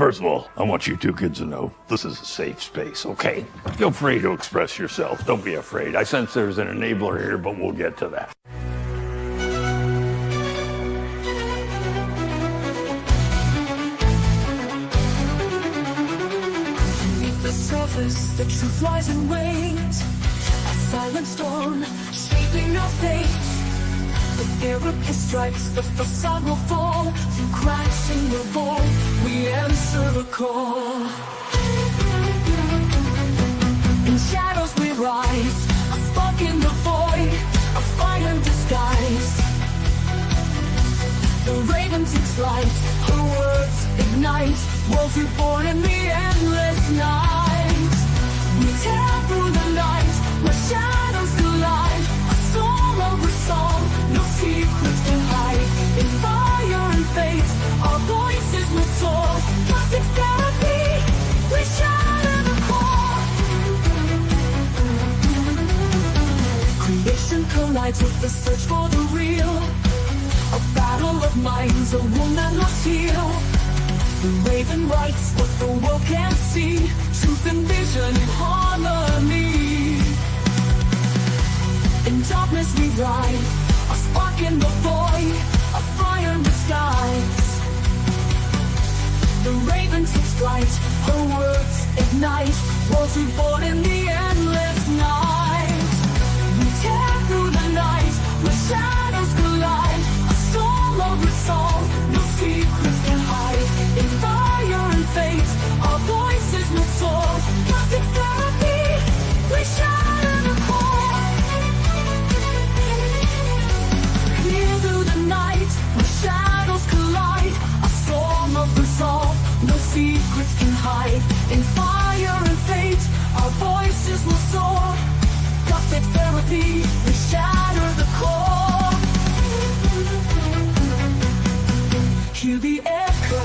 First of all, I want you two kids to know this is a safe space, okay? Feel free to express yourself. Don't be afraid. I sense there's an enabler here, but we'll get to that. Beneath the surface, the truth lies in wait. A silent storm shaping our fate. The therapist strikes, the facade will fall. Through cracks in the void, we answer the call. In shadows we rise, a spark in the void, a fire in disguise. The raven takes flight, her words ignite. Worlds reborn in the endless night. We tear through the night, where shadows collide. A storm of resolve, no secrets can hide. In fire and fate, our voices will soar. Gothic therapy, we shatter the core. Creation collides with the search for the real. A battle of minds, a wound that must heal. The raven writes what the world can't see. Truth and vision in harmony. In darkness we ride, a spark in the void, a fire in the skies. The raven takes flight, her words ignite. Worlds reborn in the endless night. We tear through the night, where shadows collide. A storm of resolve, no secrets can hide. In fire and fate, our voices will soar. Gothic therapy, we shatter the core. Clear through the night, where shadows collide. A storm of resolve, no secrets can hide. In fire and fate, our voices will soar. Gothic therapy, we shatter the core. Hear the echo,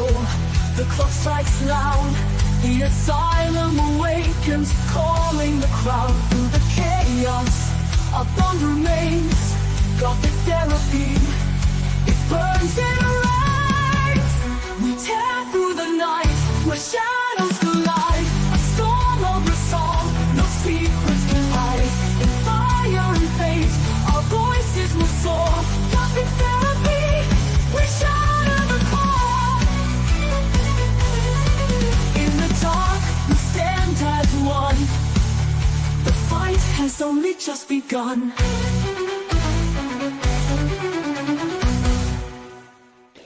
the clock strikes loud. The asylum awakens, calling the crowd. Through the chaos, our bond remains. Gothic therapy, it burns in rays. We tear through the night, where shadows collide. A storm of resolve, no secrets can hide. In fire and fate, our voices will soar. Gothic therapy, we shatter the core. In the dark, we stand as one. The fight has only just begun.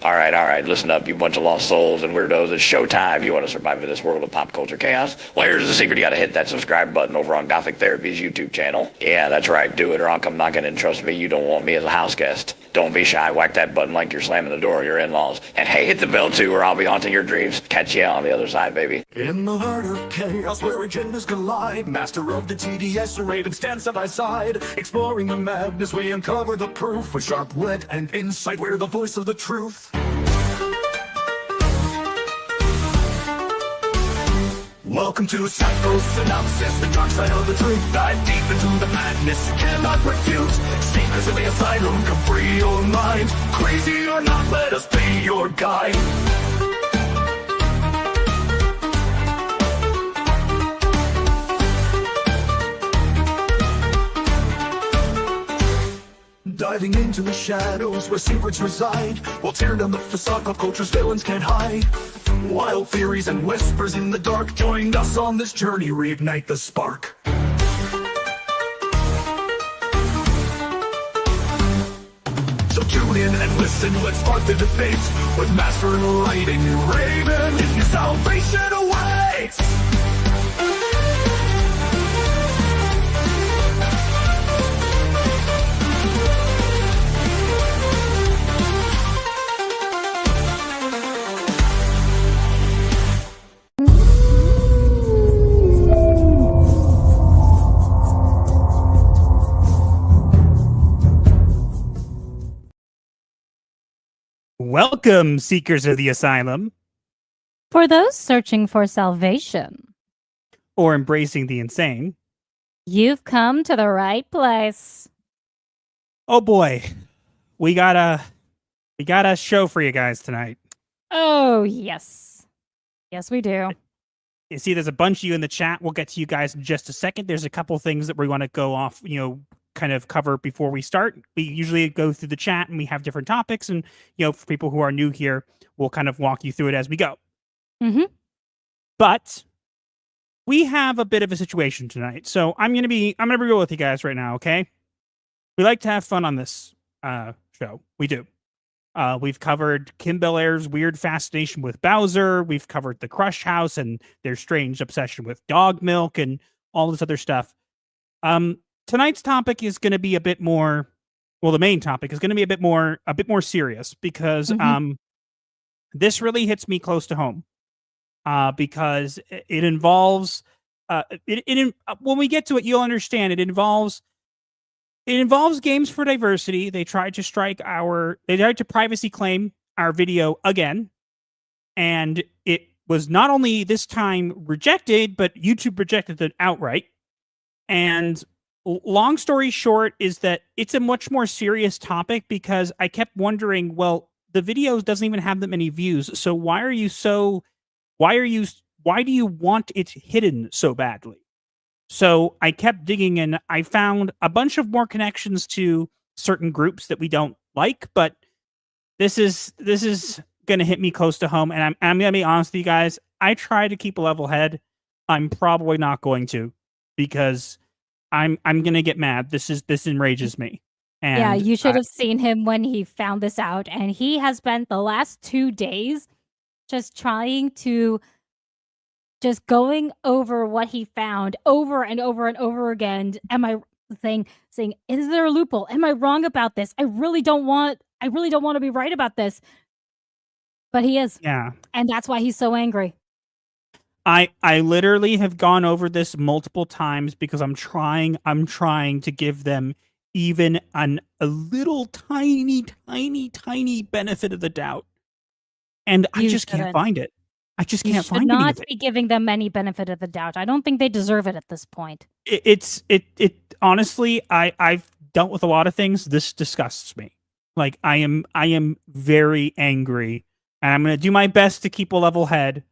All right, listen up, you bunch of lost souls and weirdos. It's showtime. You want to survive in this world of pop culture chaos? Well, here's the secret. You got to hit that subscribe button over on Gothic Therapy's YouTube channel. Yeah, that's right. Do it or I'll come knocking and trust me, you don't want me as a house guest. Don't be shy. Whack that button like you're slamming the door of your in-laws. And hey, hit the bell too or I'll be haunting your dreams. Catch you on the other side, baby. In the heart of chaos where agendas collide, master of the TDS, the raven stand side by side. Exploring the madness, we uncover the proof. With sharp wit and insight, we're the voice of the truth. Welcome to Psycho-Synopsis, the dark side of the truth. Dive deep into the madness you cannot refute. Seekers of the asylum, come free your mind. Crazy or not, let us be your guide. Diving into the shadows where secrets reside. We'll tear down the facade pop culture's villains can't hide. Wild theories and whispers in the dark. Join us on this journey, reignite the spark. So tune in and listen, let's spark the debate. With Master Lighting Raven, your salvation awaits. Welcome, seekers of the asylum. For those searching for salvation, Or embracing the insane. you've come to the right place. Oh boy, we got a show for you guys tonight. Oh, yes. Yes, we do. You see, there's a bunch of you in the chat. We'll get to you guys in just a second. There's a couple things that we want to go off, kind of cover before we start. We usually go through the chat and we have different topics. And, for people who are new here, we'll kind of walk you through it as we go. Mm-hmm. But we have a bit of a situation tonight. So I'm going to be real with you guys right now, okay? We like to have fun on this show. We do. We've covered Kim Bel-Air's weird fascination with Bowser. We've covered the Crush House and their strange obsession with dog milk and all this other stuff. Tonight's topic is going to be a bit more. Well, the main topic is going to be a bit more serious because this really hits me close to home. Because it involves. When we get to it, you'll understand. It involves games for diversity. They tried to privacy claim our video again. And it was not only this time rejected, but YouTube rejected it outright. And long story short is that it's a much more serious topic because I kept wondering, well, the video doesn't even have that many views. So why do you want it hidden so badly? So I kept digging and I found a bunch of more connections to certain groups that we don't like, but this is going to hit me close to home. And I'm going to be honest with you guys. I try to keep a level head. I'm probably not going to because I'm going to get mad. This enrages me. And yeah, you should have seen him when he found this out. And he has spent the last 2 days just trying to going over what he found over and over and over again. Am I saying, is there a loophole? Am I wrong about this? I really don't want to be right about this. But he is. Yeah. And that's why he's so angry. I literally have gone over this multiple times because I'm trying to give them even a little tiny benefit of the doubt. And I just can't find it. I just can't find it. You should not be giving them any benefit of the doubt. I don't think they deserve it at this point. It honestly, I've dealt with a lot of things. This disgusts me. Like I am very angry, and I'm going to do my best to keep a level head.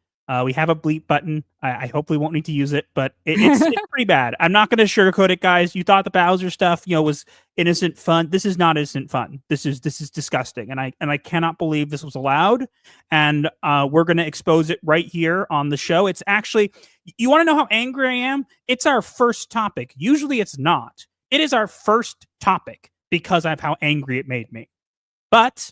We have a bleep button. I hope we won't need to use it, but it's pretty bad. I'm not going to sugarcoat it, guys. You thought the Bowser stuff, was innocent fun. This is not innocent fun. This is disgusting, and I cannot believe this was allowed. And we're going to expose it right here on the show. It's actually, you want to know how angry I am? It's our first topic. Usually, it's not. It is our first topic because of how angry it made me. But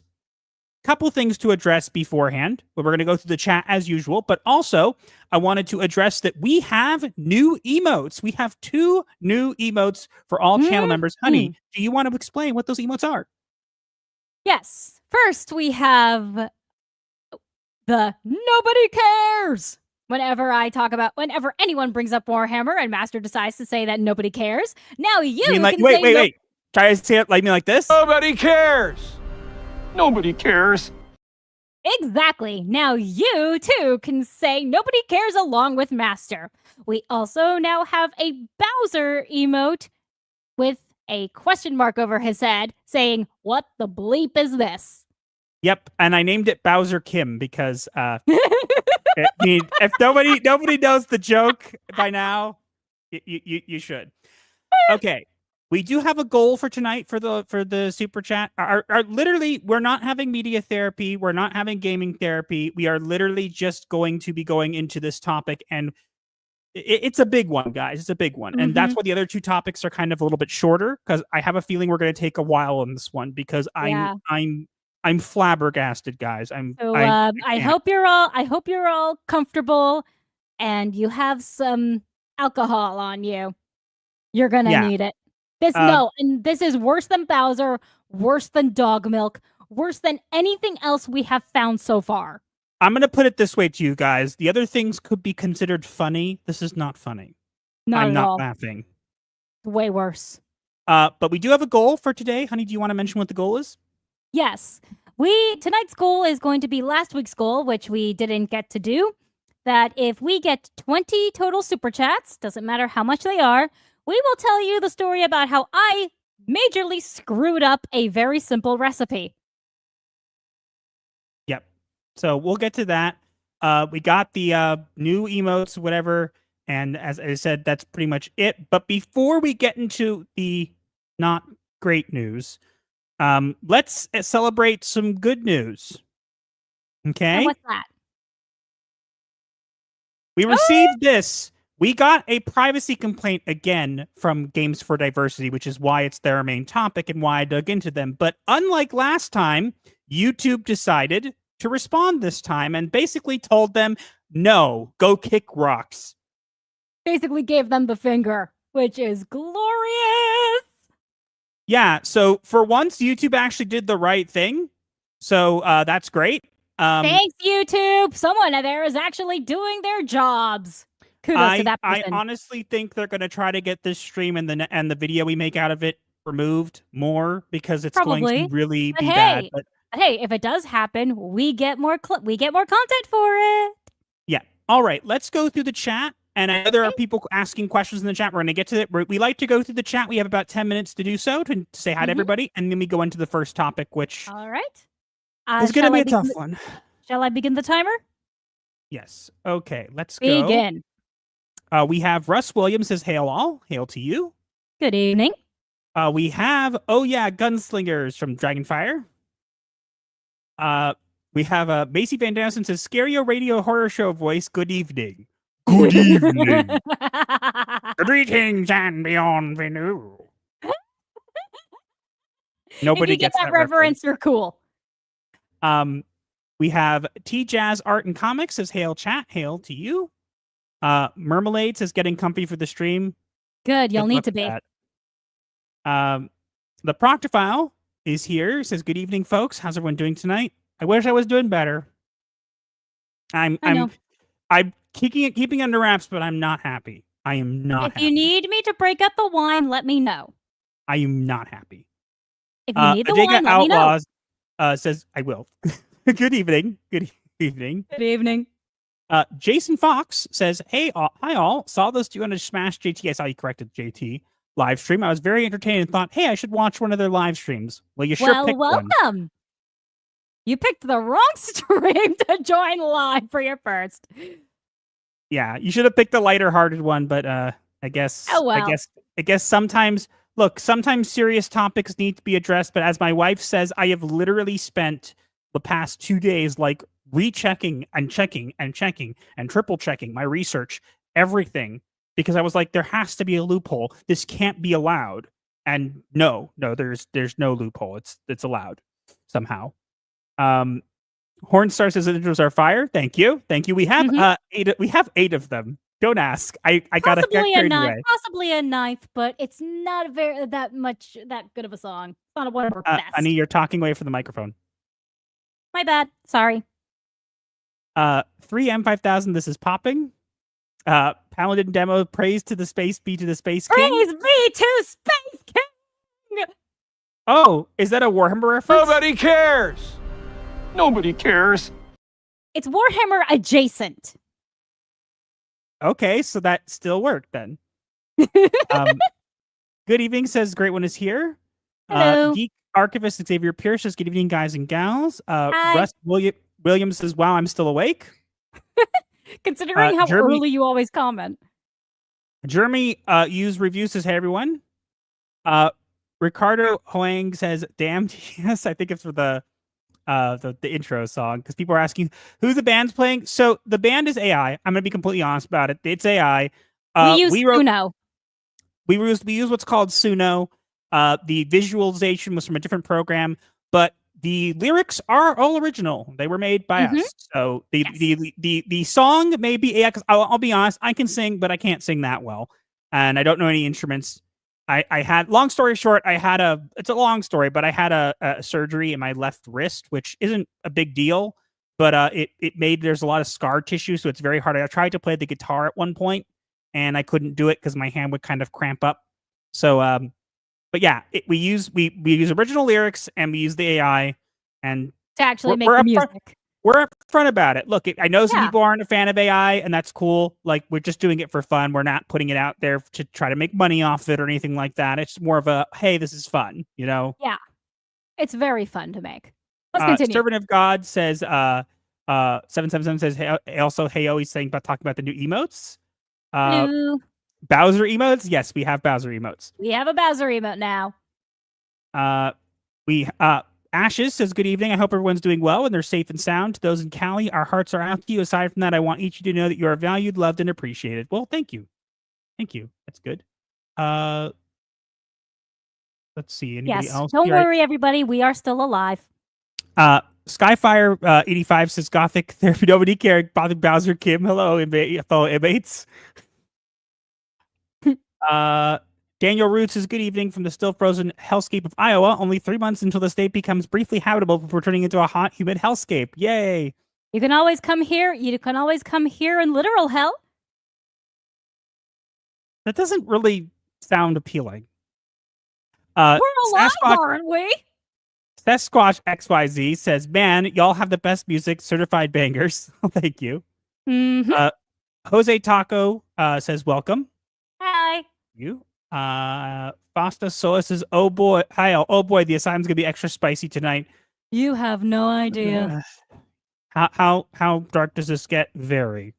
couple things to address beforehand. We're going to go through the chat as usual, but also I wanted to address that we have new emotes. We have 2 new emotes for all channel members. Honey, do you want to explain what those emotes are? Yes. First, we have the nobody cares. Whenever anyone brings up Warhammer and Master decides to say that nobody cares, now you mean like, can wait. Try to say it like me like this. Nobody cares. Nobody cares. Exactly. Now you, too, can say nobody cares along with Master. We also now have a Bowser emote with a question mark over his head saying, what the bleep is this? Yep, and I named it Bowser Kim because if nobody knows the joke by now, you should. Okay. We do have a goal for tonight for the super chat. Literally, we're not having media therapy. We're not having gaming therapy. We are literally just going to be going into this topic, and it's a big one, guys. It's a big one, and that's why the other 2 topics are kind of a little bit shorter because I have a feeling we're going to take a while on this one because I'm flabbergasted, guys. I hope you're all comfortable, and you have some alcohol on you. You're gonna need it. And this is worse than Bowser, worse than dog milk, worse than anything else we have found so far. I'm going to put it this way to you guys. The other things could be considered funny. This is not funny. I'm not laughing. Way worse. But we do have a goal for today. Honey, do you want to mention what the goal is? Yes. Tonight's goal is going to be last week's goal, which we didn't get to do. That if we get 20 total super chats, doesn't matter how much they are, we will tell you the story about how I majorly screwed up a very simple recipe. Yep. So we'll get to that. We got the new emotes, whatever. And as I said, that's pretty much it. But before we get into the not great news, let's celebrate some good news. Okay. And what's that? We received this. We got a privacy complaint again from Games for Diversity, which is why it's their main topic and why I dug into them. But unlike last time, YouTube decided to respond this time and basically told them, no, go kick rocks. Basically gave them the finger, which is glorious. Yeah, so for once, YouTube actually did the right thing. So that's great. Thanks, YouTube. Someone there is actually doing their jobs. Kudos to that person. I honestly think they're going to try to get this stream and the video we make out of it removed more because it's going to really be bad. But hey, if it does happen, we get more content for it. Yeah. All right. Let's go through the chat. And I know there are people asking questions in the chat. We're going to get to it. We like to go through the chat. We have about 10 minutes to do so, to say hi to everybody. And then we go into the first topic, which all right. It's going to be a tough one. Shall I begin the timer? Yes. Okay. Let's go. Begin. We have Russ Williams says, hail all. Hail to you. Good evening. We have, Gunslingers from Dragonfire. We have Macy Van Dansen says, Scario Radio Horror Show voice. Good evening. Good evening. Greetings and beyond the new. Nobody if you gets get that reference. You're cool. We have T Jazz Art and Comics says, hail chat. Hail to you. Mermalade says, getting comfy for the stream. Good. You'll need to be. The Proctophile is here. Says, good evening, folks. How's everyone doing tonight? I wish I was doing better. I'm keeping under wraps, but I'm not happy. I am not happy. If you need me to break up the wine, let me know. I am not happy. If you need the wine, let Outlaws, me know. Says, I will. Good evening. Good evening. Good evening. Jason Fox says, hey, hi all. Saw those 200 Smash JT. I saw you corrected JT live stream. I was very entertained and thought, hey, I should watch one of their live streams. Well, you sure picked welcome. one. You picked the wrong stream to join live for your first. Yeah, you should have picked the lighter-hearted one, but I guess I guess sometimes serious topics need to be addressed, but as my wife says, I have literally spent the past 2 days rechecking and checking and triple checking my research, everything, because I was like, there has to be a loophole. This can't be allowed. And no, there's no loophole. It's allowed somehow. Hornstar says the intros are fire. Thank you. We have eight of them. Don't ask. I got to get carried away. Possibly a ninth, but it's not that good of a song. It's not one of our best. Annie, you're talking away from the microphone. My bad. Sorry. 3M5000. This is popping. Paladin demo. Praise to the space. Be to the space king. Praise be to Space King. Oh, is that a Warhammer reference? Nobody cares. Nobody cares. It's Warhammer adjacent. Okay, so that still worked then. Good evening, says great one is here. Hello. Geek Archivist Xavier Pierce says good evening, guys and gals. Russ Williams says, wow, I'm still awake. Considering how early you always comment. Jeremy use reviews says, hey everyone. Ricardo Hoang says, damn, yes, I think it's for the intro song, because people are asking who the band's playing. So the band is AI. I'm going to be completely honest about it. It's AI. We use Suno. We use what's called Suno. The visualization was from a different program, but the lyrics are all original. They were made by us. So the song may be AI, because I'll be honest, I can sing, but I can't sing that well. And I don't know any instruments. I had, long story short, it's a long story, but I had a surgery in my left wrist, which isn't a big deal, but there's a lot of scar tissue, so it's very hard. I tried to play the guitar at one point, and I couldn't do it because my hand would kind of cramp up. So, but yeah, we use original lyrics, and we use the AI, and to actually make the music. We're upfront about it. Look, I know some people aren't a fan of AI, and that's cool. Like, we're just doing it for fun. We're not putting it out there to try to make money off it or anything like that. It's more of a, hey, this is fun, you know? Yeah. It's very fun to make. Let's continue. Servant of God says, 777 says, hey, also, hey, always saying about talking about the new emotes. Hello. Bowser emotes. Yes, we have Bowser emotes. We have a Bowser emote now. Ashes says, good evening. I hope everyone's doing well and they're safe and sound. To those in Cali, our hearts are out to you. Aside from that, I want each of you to know that you are valued, loved, and appreciated. Well, thank you. Thank you. That's good. Let's see. Anybody else? Don't worry, everybody. We are still alive. Skyfire 85 says, Gothic therapy. Nobody cared. Gothic Bowser Kim. Hello, fellow inmates. Daniel Roots says, good evening from the still frozen hellscape of Iowa. Only 3 months until the state becomes briefly habitable before turning into a hot, humid hellscape. Yay. You can always come here. You can always come here in literal hell. That doesn't really sound appealing. We're alive, aren't we? Sasquatch XYZ says, man, y'all have the best music, certified bangers. Thank you. Mm-hmm. Jose Taco says, welcome. Hi. You. Fosta Sola says, oh boy, the assignment's gonna be extra spicy tonight. You have no idea. How dark does this get? Very.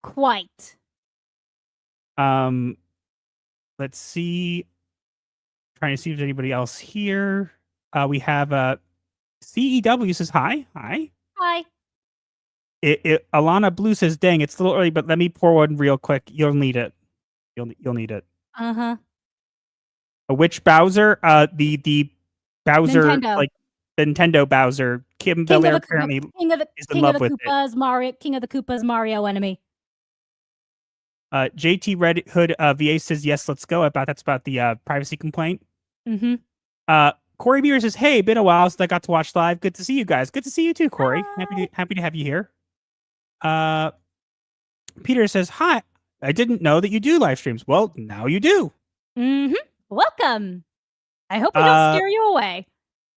Quite. Let's see. Trying to see if there's anybody else here. We have CEW says hi. Hi. Hi. Alana Blue says, dang, it's a little early, but let me pour one real quick. You'll need it. You'll need it. Uh-huh. Which Bowser? The Bowser, Nintendo. like the Nintendo Bowser. Kim Belair apparently is in love with it. King of the Koopas, Mario enemy. JT Red Hood VA says, yes, let's go. That's about the privacy complaint. Mm-hmm. Corey Beer says, hey, been a while since I got to watch live. Good to see you guys. Good to see you too, Corey. Happy to have you here. Peter says, hi. I didn't know that you do live streams. Well, now you do. Mm-hmm. Welcome. I hope we don't scare you away.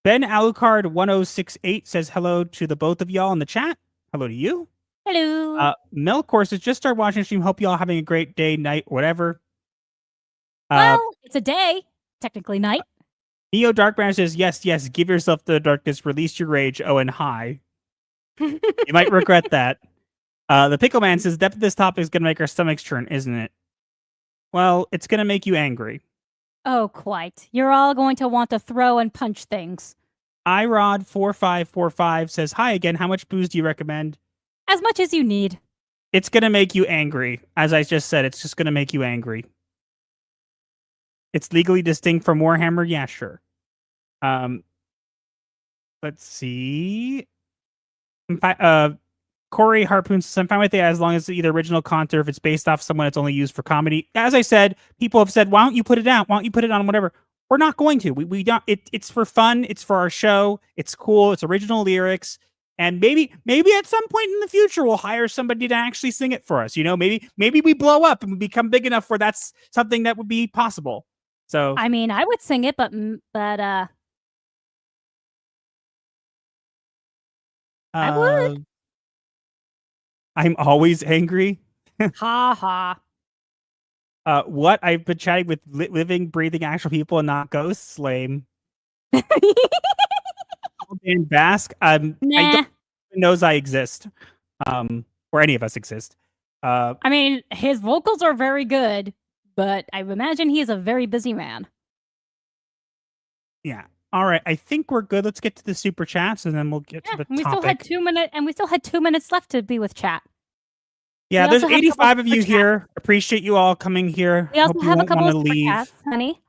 Ben Alucard 1068 says hello to the both of y'all in the chat. Hello to you. Hello. Melkor says, just start watching stream. Hope y'all having a great day, night, whatever. Well, it's a day. Technically night. Neo Darkbanner says, yes, give yourself the darkness, release your rage, and hi. You might regret that. The Pickle Man says, depth of this topic is going to make our stomachs churn, isn't it? Well, it's going to make you angry. Oh, quite. You're all going to want to throw and punch things. iRod4545 says, hi again, how much booze do you recommend? As much as you need. It's going to make you angry. As I just said, it's just going to make you angry. It's legally distinct from Warhammer? Yeah, sure. Let's see. Corey Harpoon says, I'm fine with it as long as it's either original content or if it's based off someone that's only used for comedy. As I said, people have said, why don't you put it out? Why don't you put it on whatever? We're not going to. We don't. It's for fun. It's for our show. It's cool. It's original lyrics. And maybe at some point in the future, we'll hire somebody to actually sing it for us. You know, maybe we blow up and we become big enough where that's something that would be possible. So I mean, I would sing it, but I would. I'm always angry. Ha ha. What? I've been chatting with living, breathing, actual people and not ghosts. Lame. Dan Basque. Nah. I don't knows I exist. Or any of us exist. I mean, his vocals are very good, but I imagine he is a very busy man. Yeah. All right. I think we're good. Let's get to the super chats and then we'll get to the topic. We still had 2 minutes left to be with chat. Yeah, there's 85 of you here. Appreciate you all coming here. We also have a couple of super chats, honey.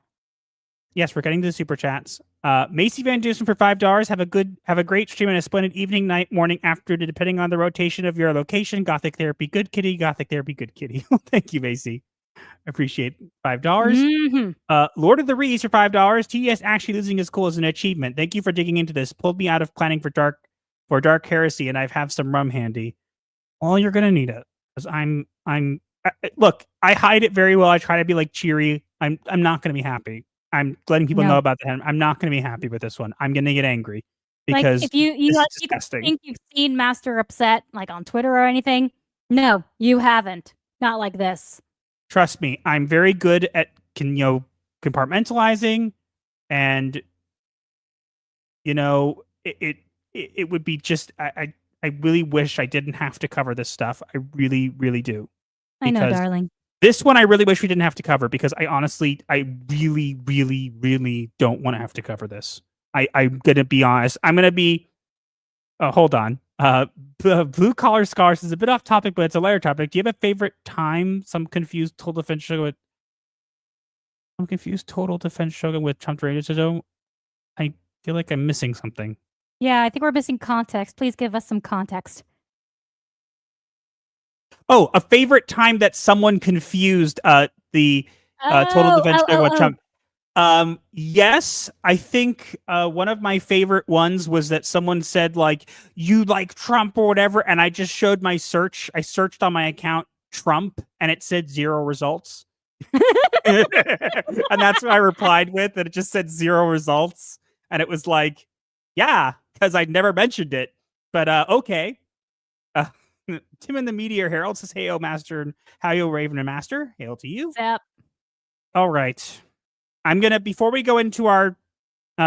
Yes, we're getting to the super chats. Macy Van Dusen for $5. Have a great stream and a splendid evening, night, morning, afternoon, depending on the rotation of your location. Gothic therapy, good kitty. Gothic therapy, good kitty. Thank you, Macy. Appreciate $5. Mm-hmm. Lord of the Rees for $5. TES actually losing his cool is an achievement. Thank you for digging into this. Pulled me out of planning for dark heresy, and I have some rum handy. Well, you're gonna need it because look. I hide it very well. I try to be like cheery. I'm not gonna be happy. I'm letting people know about that. I'm not gonna be happy with this one. I'm gonna get angry because like if you think you've seen Master upset like on Twitter or anything. No, you haven't. Not like this. Trust me, I'm very good at compartmentalizing, and it would be just I I really wish I didn't have to cover this stuff. I really, really do. I know, Because darling. this one I really wish we didn't have to cover because I really, really, really don't want to have to cover this. I'm gonna be honest. I'm gonna be. Hold on. Blue collar scars is a bit off topic, but it's a lighter topic. Do you have a favorite time? Some confused total defense shogun with Trump Raiders. I feel like I'm missing something. Yeah, I think we're missing context. Please give us some context. Oh, a favorite time that someone confused the total defense shogun with Trump. Yes, I think one of my favorite ones was that someone said like you like Trump or whatever, and I just showed my search. I searched on my account Trump, and it said 0 results. And that's what I replied with, and it just said 0 results, and it was like, yeah, because I'd never mentioned it. But okay. Tim in the Meteor Herald says, "Hey, oh Master, and how yo Raven and Master, hail to you." Yep. All right. I'm going to, before we go into our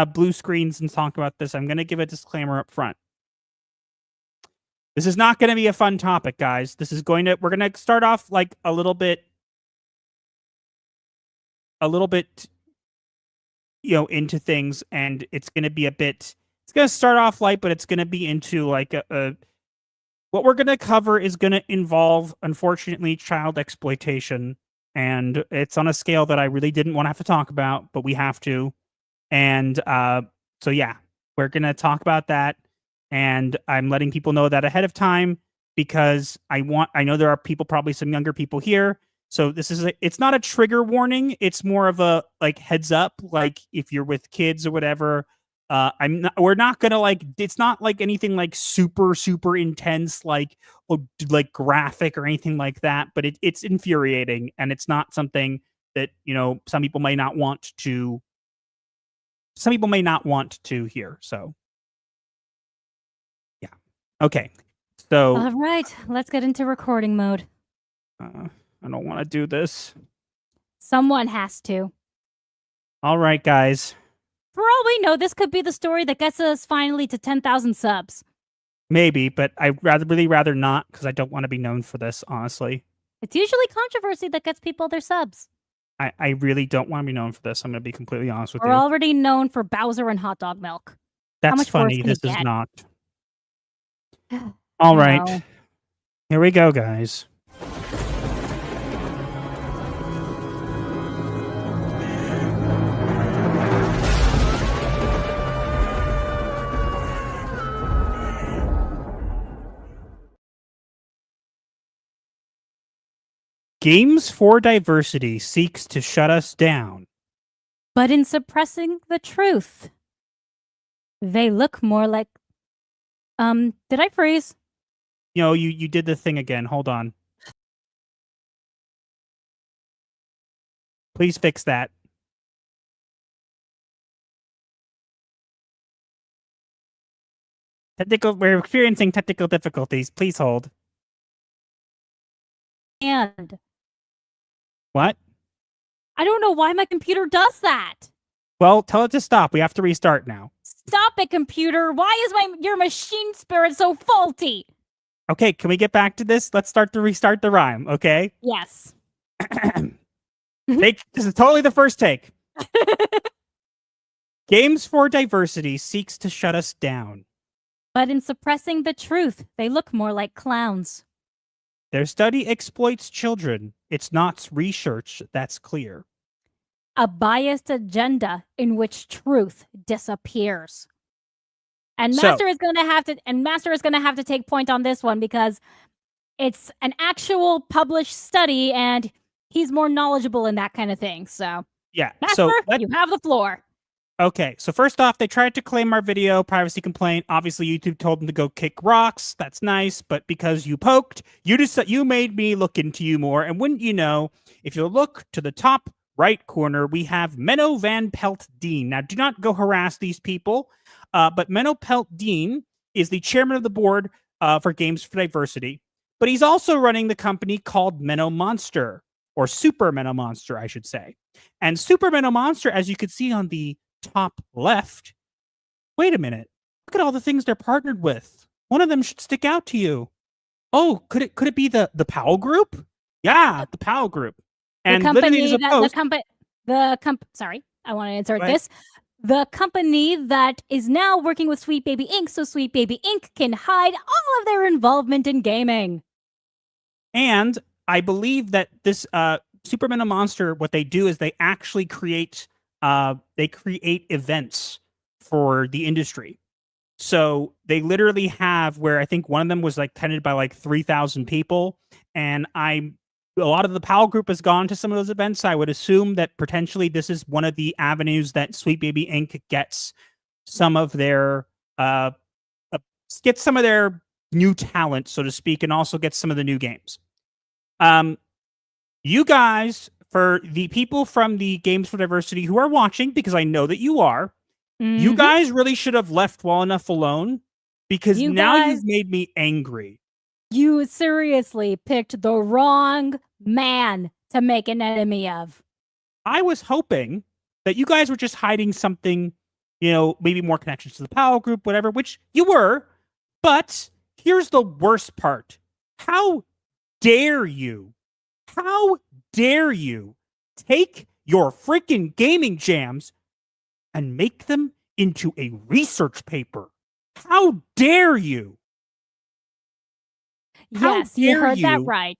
blue screens and talk about this, I'm going to give a disclaimer up front. This is not going to be a fun topic, guys. We're going to start off like a little bit, into things, and it's going to be it's going to start off light, but it's going to be into like what we're going to cover is going to involve, unfortunately, child exploitation. And it's on a scale that I really didn't want to have to talk about, but we have to. And so, yeah, we're going to talk about that. And I'm letting people know that ahead of time because I know there are people, probably some younger people here. So it's not a trigger warning. It's more of a like heads up, like if you're with kids or whatever. We're not gonna like. It's not like anything like super intense, like graphic or anything like that. But it's infuriating, and it's not something that some people may not want to. Some people may not want to hear. So, yeah, okay. So, All right, let's get into recording mode. I don't want to do this. Someone has to. All right, guys. For all we know, this could be the story that gets us finally to 10,000 subs. Maybe, but I'd really rather not because I don't want to be known for this, honestly. It's usually controversy that gets people their subs. I really don't want to be known for this. I'm going to be completely honest with We're you. already known for Bowser and hot dog milk. That's funny. This is get? not. All right. know. Here we go, guys. Games 4Diversity seeks to shut us down. But in suppressing the truth, they look more like... did I freeze? You did the thing again. Hold on. Please fix that. We're experiencing technical difficulties. Please hold. And... What? I don't know why my computer does that. Well, tell it to stop. We have to restart now. Stop it, computer. Why is your machine spirit so faulty? Okay, can we get back to this? Let's restart the rhyme, okay? Yes. This is totally the first take. Games 4Diversity seeks to shut us down. But in suppressing the truth, they look more like clowns. Their study exploits children. It's not research that's clear. A biased agenda in which truth disappears. And Master is going to have to take point on this one because it's an actual published study and he's more knowledgeable in that kind of thing. So, yeah. Master, you have the floor. Okay, so first off, they tried to claim our video, privacy complaint. Obviously, YouTube told them to go kick rocks. That's nice, but because you poked, you made me look into you more. And wouldn't you know, if you look to the top right corner, we have Menno Van Pelt Dean. Now, do not go harass these people, but Menno Pelt Dean is the chairman of the board for Games 4Diversity, but he's also running the company called Menno Monster, or Super Menno Monster, I should say. And Super Menno Monster, as you can see on the top left, wait a minute, look at all the things they're partnered with. One of them should stick out to you. Oh, could it be the Powell Group? Yeah, the Powell Group. And literally there's a post. Sorry, I want to insert Go ahead. this. The company that is now working with Sweet Baby Inc. so Sweet Baby Inc. can hide all of their involvement in gaming. And I believe that this Superman and Monster, what they do is they actually create events for the industry. So they literally have where I think one of them was like attended by like 3,000 people, and a lot of the Powell Group has gone to some of those events. I would assume that potentially this is one of the avenues that Sweet Baby Inc. gets some of their new talent, so to speak, and also gets some of the new games. You guys, for the people from the Games for Diversity who are watching, because I know that you are, you guys really should have left well enough alone, because you've made me angry. You seriously picked the wrong man to make an enemy of. I was hoping that you guys were just hiding something, maybe more connections to the Powell Group, whatever, which you were. But here's the worst part. How dare you? How dare you take your freaking gaming jams and make them into a research paper? How dare you? Yes, you heard that right.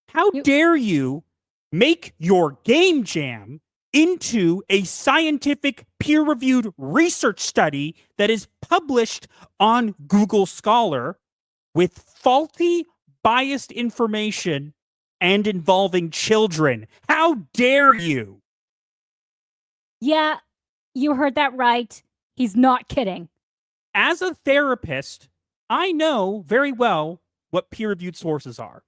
How dare you make your game jam into a scientific peer-reviewed research study that is published on Google Scholar with faulty, biased information and involving children? How dare you? Yeah, you heard that right. He's not kidding. As a therapist, I know very well what peer-reviewed sources are.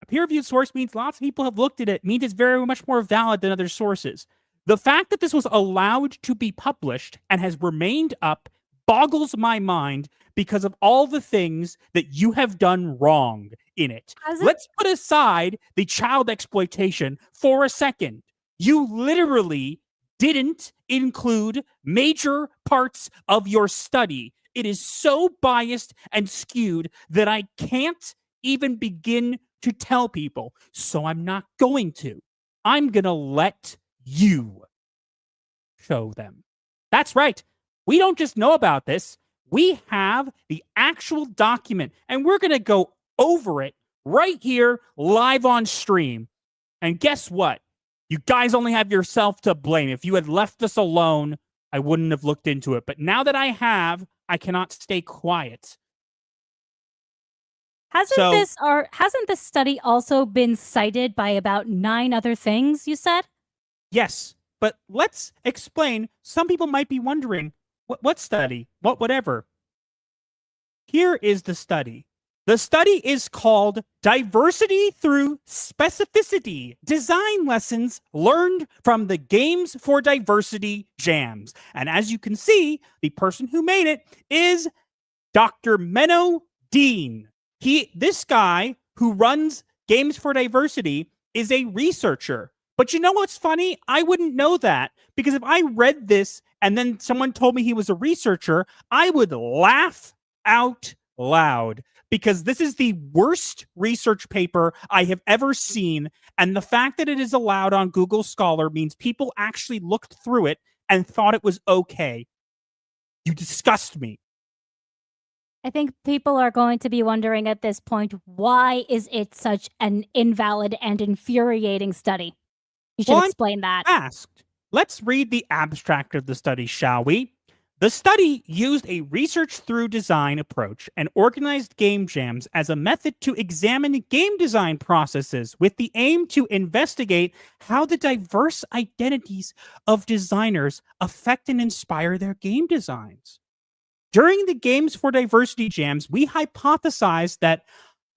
A peer-reviewed source means lots of people have looked at it, means it's very much more valid than other sources. The fact that this was allowed to be published and has remained up boggles my mind because of all the things that you have done wrong in it. Let's put aside the child exploitation for a second. You literally didn't include major parts of your study. It is so biased and skewed that I can't even begin to tell people. So I'm not going to. I'm going to let you show them. That's right. We don't just know about this. We have the actual document, and we're going to go over it right here live on stream. And guess what? You guys only have yourself to blame. If you had left this alone, I wouldn't have looked into it. But now that I have, I cannot stay quiet. Hasn't this study also been cited by about 9 other things, you said? Yes, but let's explain. Some people might be wondering, what study? Whatever. Here is the study. The study is called Diversity Through Specificity, Design Lessons Learned from the Games for Diversity Jams. And as you can see, the person who made it is Dr. Menno Dean. This guy who runs Games for Diversity is a researcher. But you know what's funny? I wouldn't know that, because if I read this and then someone told me he was a researcher, I would laugh out loud, because this is the worst research paper I have ever seen. And the fact that it is allowed on Google Scholar means people actually looked through it and thought it was okay. You disgust me. I think people are going to be wondering at this point, why is it such an invalid and infuriating study? You should explain that. Asked. Let's read the abstract of the study, shall we? The study used a research through design approach and organized game jams as a method to examine game design processes with the aim to investigate how the diverse identities of designers affect and inspire their game designs. During the Games for Diversity jams, we hypothesized that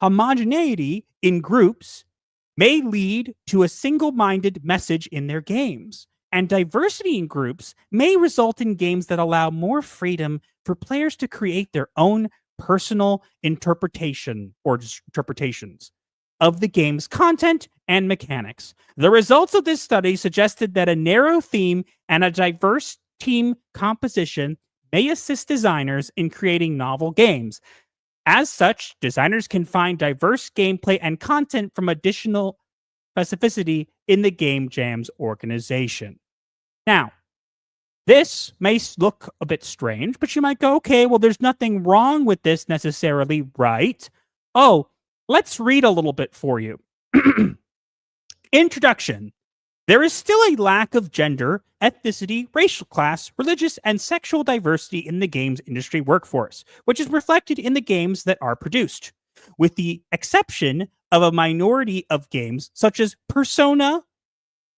homogeneity in groups may lead to a single-minded message in their games, and diversity in groups may result in games that allow more freedom for players to create their own personal interpretations of the game's content and mechanics. The results of this study suggested that a narrow theme and a diverse team composition may assist designers in creating novel games. As such, designers can find diverse gameplay and content from additional specificity in the Game Jams organization. Now, this may look a bit strange, but you might go, okay, well, there's nothing wrong with this necessarily, right? Oh, let's read a little bit for you. Introduction. There is still a lack of gender, ethnicity, racial class, religious, and sexual diversity in the games industry workforce, which is reflected in the games that are produced, with the exception of a minority of games such as Persona,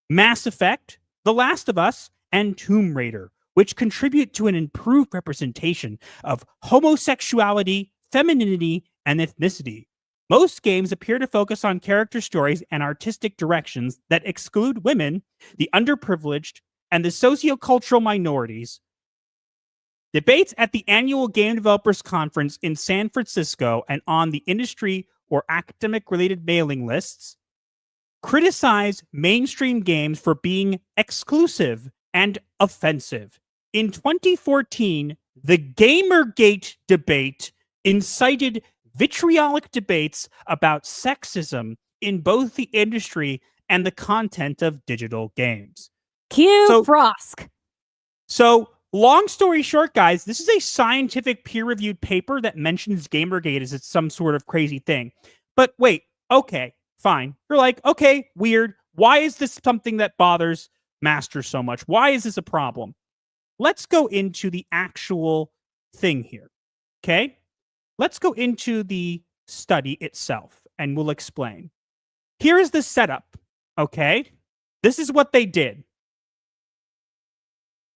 Mass Effect, The Last of Us, and Tomb Raider, which contribute to an improved representation of homosexuality, femininity, and ethnicity. Most games appear to focus on character stories and artistic directions that exclude women, the underprivileged, and the sociocultural minorities. Debates at the annual Game Developers Conference in San Francisco and on the industry or academic-related mailing lists criticize mainstream games for being exclusive and offensive. In 2014, the Gamergate debate incited vitriolic debates about sexism in both the industry and the content of digital games. Cue Frosk. So, long story short, guys, this is a scientific peer-reviewed paper that mentions Gamergate as it's some sort of crazy thing. But wait, okay, fine. You're like, okay, weird. Why is this something that bothers masters so much? Why is this a problem? Let's go into the actual thing here, okay? Let's go into the study itself, and we'll explain. Here is the setup, okay? This is what they did.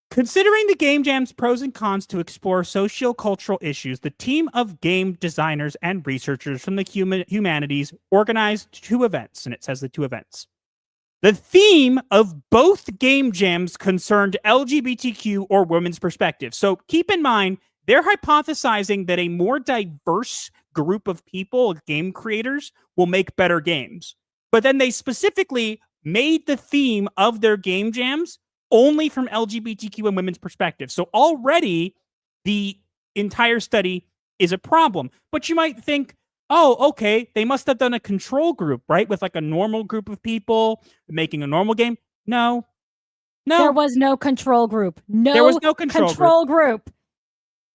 Considering the Game Jam's pros and cons to explore socio-cultural issues, the team of game designers and researchers from the humanities organized 2 events, and it says the 2 events. The theme of both Game Jams concerned LGBTQ or women's perspective. So keep in mind, they're hypothesizing that a more diverse group of people, game creators, will make better games. But then they specifically made the theme of their Game Jams only from LGBTQ and women's perspective. So already the entire study is a problem. But you might think, oh, okay, they must have done a control group, right? With like a normal group of people making a normal game. No. There was no control group. There was no control group.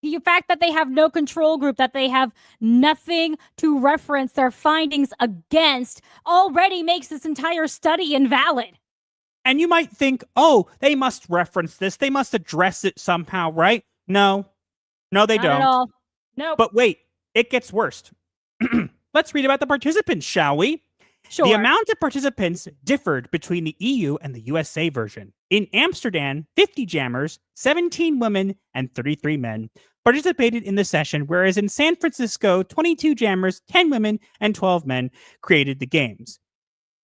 The fact that they have no control group, that they have nothing to reference their findings against, already makes this entire study invalid. And you might think, oh, they must reference this. They must address it somehow, right? No, they don't. Not at all. Nope. But wait, it gets worse. Let's read about the participants, shall we? Sure. The amount of participants differed between the EU and the USA version. In Amsterdam, 50 jammers, 17 women, and 33 men participated in the session, whereas in San Francisco, 22 jammers, 10 women, and 12 men created the games.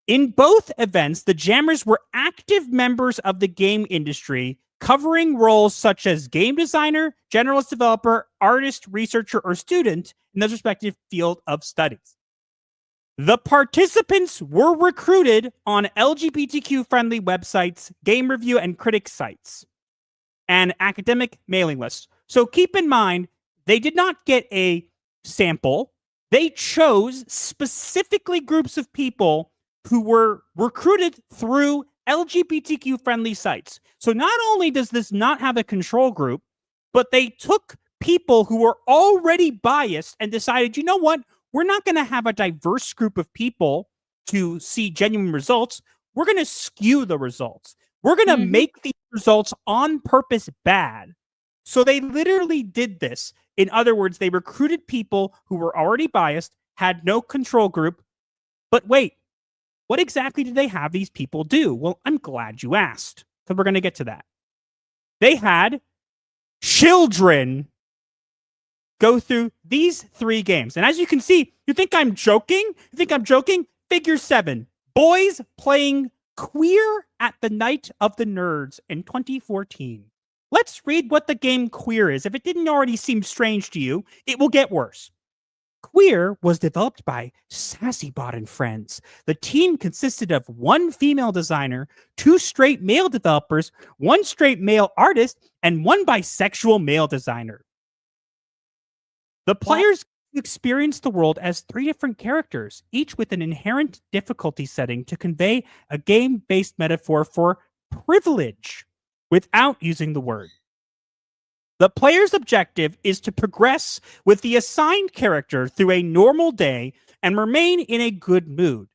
In both events, the jammers were active members of the game industry, covering roles such as game designer, generalist developer, artist, researcher, or student in those respective field of studies. The participants were recruited on LGBTQ-friendly websites, game review and critic sites, and academic mailing lists. So keep in mind, they did not get a sample. They chose specifically groups of people who were recruited through LGBTQ-friendly sites. So not only does this not have a control group, but they took people who were already biased and decided, you know what? We're not going to have a diverse group of people to see genuine results. We're going to skew the results. We're going to make these results on purpose bad. So they literally did this. In other words, they recruited people who were already biased, had no control group. But wait, what exactly did they have these people do? Well, I'm glad you asked, because we're going to get to that. They had children go through these 3 games. And as you can see, you think I'm joking? You think I'm joking? Figure 7. Boys playing Queer at the Night of the Nerds in 2014. Let's read what the game Queer is. If it didn't already seem strange to you, it will get worse. Queer was developed by SassyBot and friends. The team consisted of 1 female designer, 2 straight male developers, 1 straight male artist, and 1 bisexual male designer. The players to experience the world as 3 different characters, each with an inherent difficulty setting to convey a game-based metaphor for privilege without using the word. The player's objective is to progress with the assigned character through a normal day and remain in a good mood.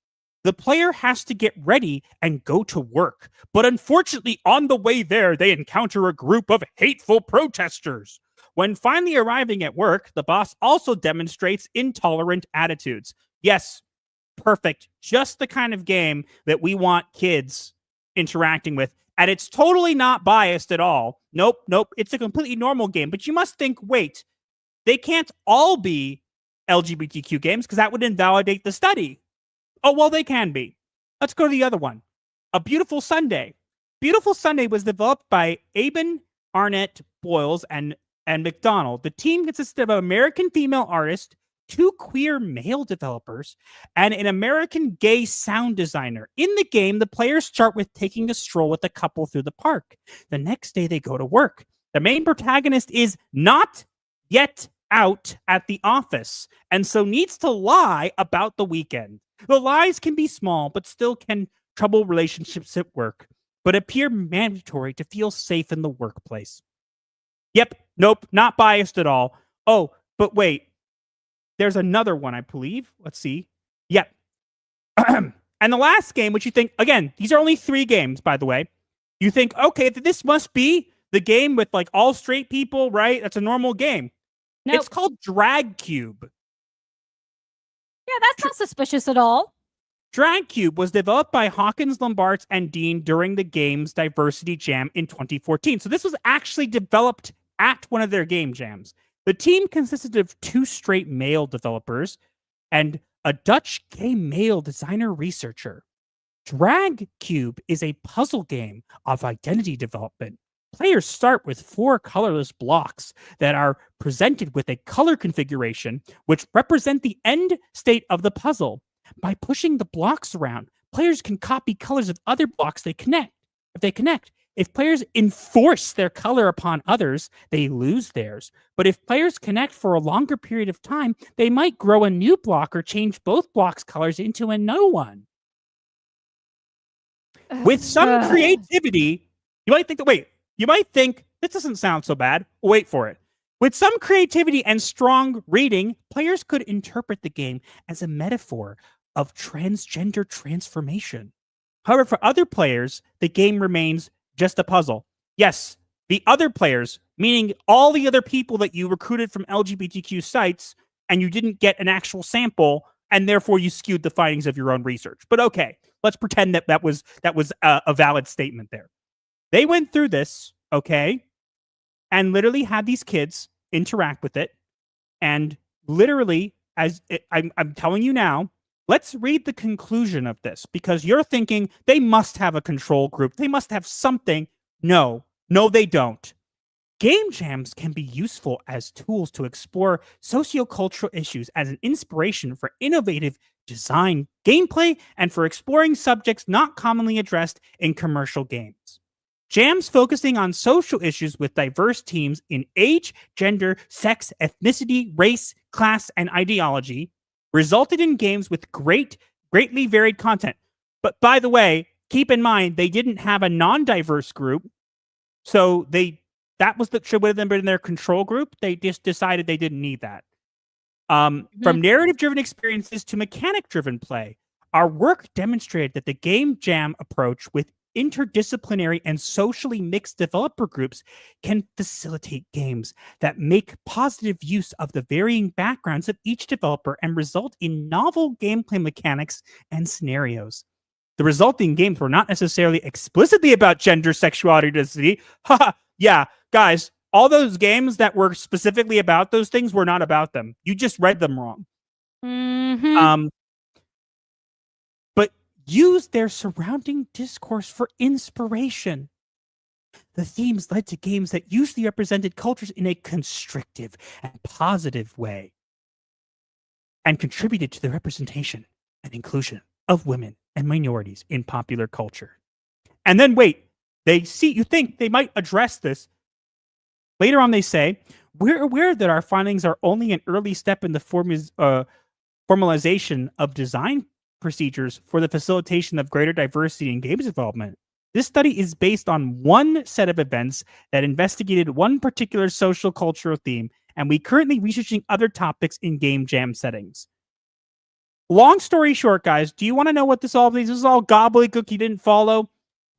The player has to get ready and go to work, but unfortunately, on the way there, they encounter a group of hateful protesters. When finally arriving at work, the boss also demonstrates intolerant attitudes. Yes, perfect. Just the kind of game that we want kids interacting with. And it's totally not biased at all. Nope. It's a completely normal game. But you must think, wait, they can't all be LGBTQ games because that would invalidate the study. Oh, well, they can be. Let's go to the other one. A Beautiful Sunday. Beautiful Sunday was developed by Aben Arnett Boyles and McDonald. The team consisted of an American female artist, 2 queer male developers, and an American gay sound designer. In the game, the players start with taking a stroll with a couple through the park. The next day, they go to work. The main protagonist is not yet out at the office, and so needs to lie about the weekend. The lies can be small, but still can trouble relationships at work, but appear mandatory to feel safe in the workplace. Yep, nope, not biased at all. Oh, but wait. There's another one, I believe. Let's see. Yep. And the last game, which you think, again, these are only 3 games, by the way. You think, okay, this must be the game with like all straight people, right? That's a normal game. Nope. It's called Drag Cube. Yeah, that's not suspicious at all. Drag Cube was developed by Hawkins, Lombards, and Dean during the game's Diversity Jam in 2014. So this was actually developed at one of their game jams. The team consisted of 2 straight male developers and a Dutch gay male designer researcher. Drag Cube is a puzzle game of identity development. Players start with 4 colorless blocks that are presented with a color configuration which represent the end state of the puzzle. By pushing the blocks around, players can copy colors of other blocks they connect. If players enforce their color upon others, they lose theirs. But if players connect for a longer period of time, they might grow a new block or change both blocks' colors into a new one. With some creativity, you might think, this doesn't sound so bad. Wait for it. With some creativity and strong reading, players could interpret the game as a metaphor of transgender transformation. However, for other players, the game remains just a puzzle. Yes, the other players, meaning all the other people that you recruited from LGBTQ sites and you didn't get an actual sample, and therefore you skewed the findings of your own research. But okay, let's pretend that was a valid statement there. They went through this, okay, and literally had these kids interact with it. And literally, I'm telling you now, let's read the conclusion of this, because you're thinking they must have a control group. They must have something. No, they don't. Game jams can be useful as tools to explore sociocultural issues as an inspiration for innovative design, gameplay, and for exploring subjects not commonly addressed in commercial games. Jams focusing on social issues with diverse teams in age, gender, sex, ethnicity, race, class, and ideology resulted in games with greatly varied content. But by the way, keep in mind, they didn't have a non-diverse group, so that should have been in their control group. They just decided they didn't need that. From narrative-driven experiences to mechanic-driven play, our work demonstrated that the game jam approach with interdisciplinary and socially mixed developer groups can facilitate games that make positive use of the varying backgrounds of each developer and result in novel gameplay mechanics and scenarios. The resulting games were not necessarily explicitly about gender, sexuality, or diversity. Yeah, guys, all those games that were specifically about those things were not about them. You just read them wrong. But use their surrounding discourse for inspiration. The themes led to games that usually represented cultures in a constrictive and positive way and contributed to the representation and inclusion of women and minorities in popular culture. And then wait, you think they might address this. Later on, they say, We're aware that our findings are only an early step in the formalization of design procedures for the facilitation of greater diversity in games development. This study is based on one set of events that investigated one particular social cultural theme, and we currently researching other topics in game jam settings. Long story short, guys, do you want to know what this all means? This is all gobbledygook you didn't follow.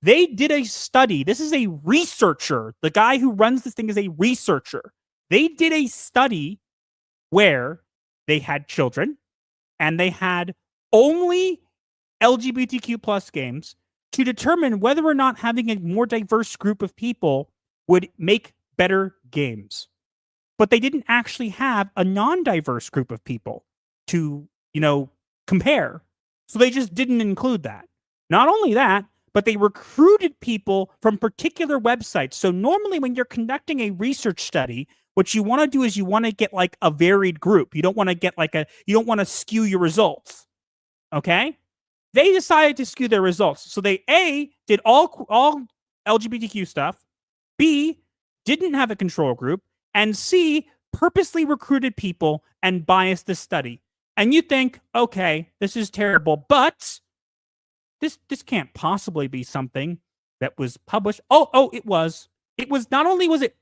They did a study. This is a researcher. The guy who runs this thing is a researcher. They did a study where they had children and they had only LGBTQ plus games to determine whether or not having a more diverse group of people would make better games. But they didn't actually have a non-diverse group of people to, compare. So they just didn't include that. Not only that, but they recruited people from particular websites. So normally when you're conducting a research study, what you want to do is you want to get like a varied group. You don't want to get you don't want to skew your results. Okay? They decided to skew their results. So they A, did all LGBTQ stuff, B, didn't have a control group, and C, purposely recruited people and biased the study. And you think, okay, this is terrible, but this can't possibly be something that was published. Oh, it was. It was, not only was it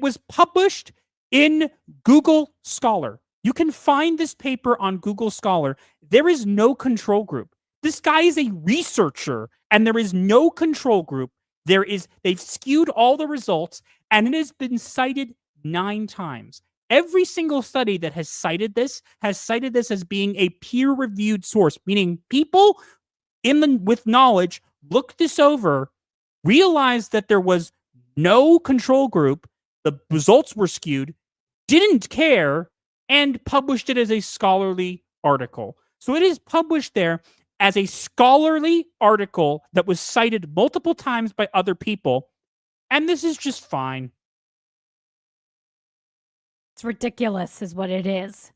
was published in Google Scholar. You can find this paper on Google Scholar. There is no control group. This guy is a researcher, and there is no control group. They've skewed all the results, and it has been cited 9 times. Every single study that has cited this as being a peer-reviewed source, meaning people with knowledge looked this over, realized that there was no control group, the results were skewed, didn't care, and published it as a scholarly article. So it is published there as a scholarly article that was cited multiple times by other people, and this is just fine. It's ridiculous is what it is.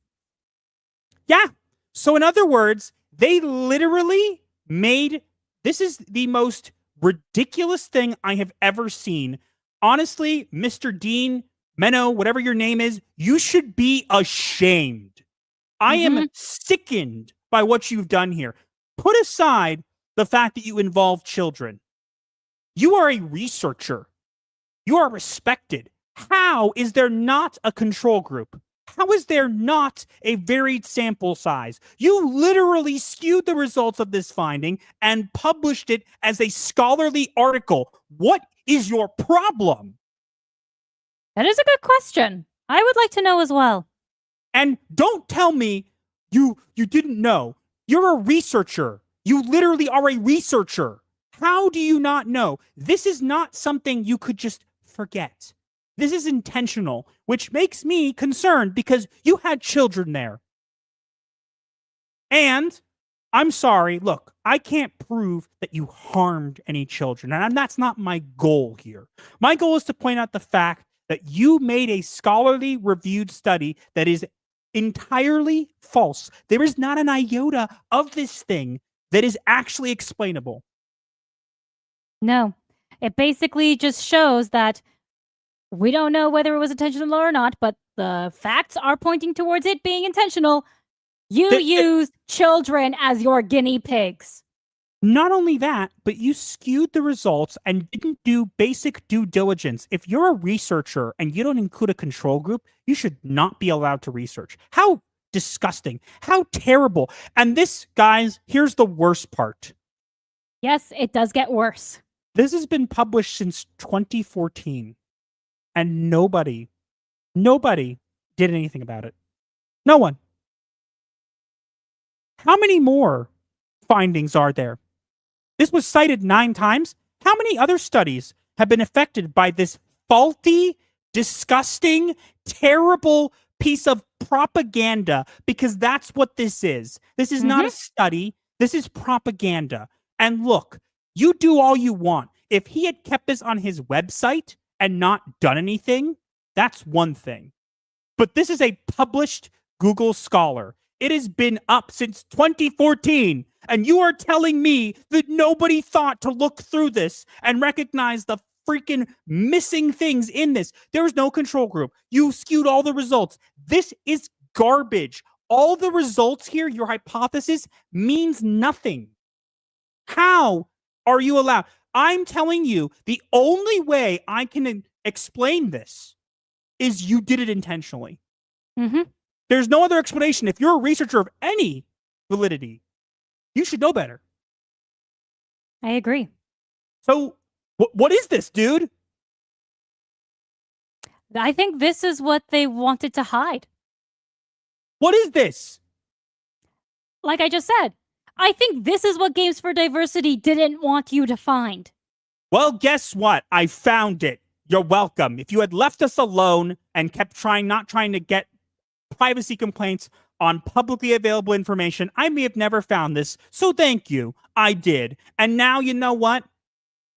Yeah. So in other words, they literally made, this is the most ridiculous thing I have ever seen. Honestly, Mr. Dean, Menno, whatever your name is, you should be ashamed. I am sickened by what you've done here. Put aside the fact that you involve children. You are a researcher. You are respected. How is there not a control group? How is there not a varied sample size? You literally skewed the results of this finding and published it as a scholarly article. What is your problem? That is a good question. I would like to know as well. And don't tell me you didn't know. You're a researcher. You literally are a researcher. How do you not know? This is not something you could just forget. This is intentional, which makes me concerned because you had children there. And I'm sorry, look, I can't prove that you harmed any children, and that's not my goal here. My goal is to point out the fact that you made a scholarly reviewed study that is entirely false. There is not an iota of this thing that is actually explainable. No, it basically just shows that we don't know whether it was intentional or not, but the facts are pointing towards it being intentional. You used children as your guinea pigs. Not only that, but you skewed the results and didn't do basic due diligence. If you're a researcher and you don't include a control group, you should not be allowed to research. How disgusting. How terrible. And this, guys, here's the worst part. Yes, it does get worse. This has been published since 2014. And nobody did anything about it. No one. How many more findings are there? This was cited 9 times. How many other studies have been affected by this faulty, disgusting, terrible piece of propaganda? Because that's what this is. This is not a study. This is propaganda. And look, you do all you want. If he had kept this on his website and not done anything, that's one thing. But this is a published Google Scholar. It has been up since 2014, and you are telling me that nobody thought to look through this and recognize the freaking missing things in this. There was no control group. You skewed all the results. This is garbage. All the results here, your hypothesis, means nothing. How are you allowed? I'm telling you, the only way I can explain this is you did it intentionally. Mm-hmm. There's no other explanation. If you're a researcher of any validity, you should know better. I agree. So, what is this, dude? I think this is what they wanted to hide. What is this? Like I just said, I think this is what Games for Diversity didn't want you to find. Well, guess what? I found it. You're welcome. If you had left us alone and kept not trying to get privacy complaints on publicly available information, I may have never found this. So thank you. I did. And now you know what?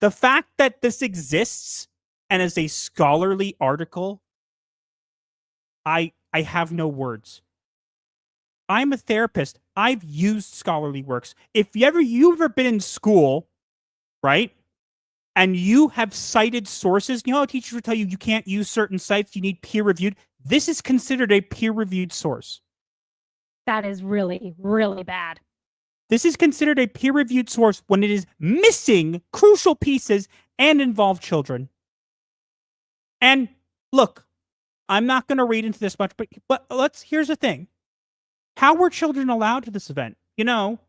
The fact that this exists and is a scholarly article, I have no words. I'm a therapist. I've used scholarly works. If you've ever been in school, right? And you have cited sources, you know how teachers will tell you you can't use certain sites, you need peer-reviewed. This is considered a peer-reviewed source. That is really, really bad. This is considered a peer-reviewed source when it is missing crucial pieces and involve children. And look, I'm not going to read into this much, but here's the thing. How were children allowed to this event? You know,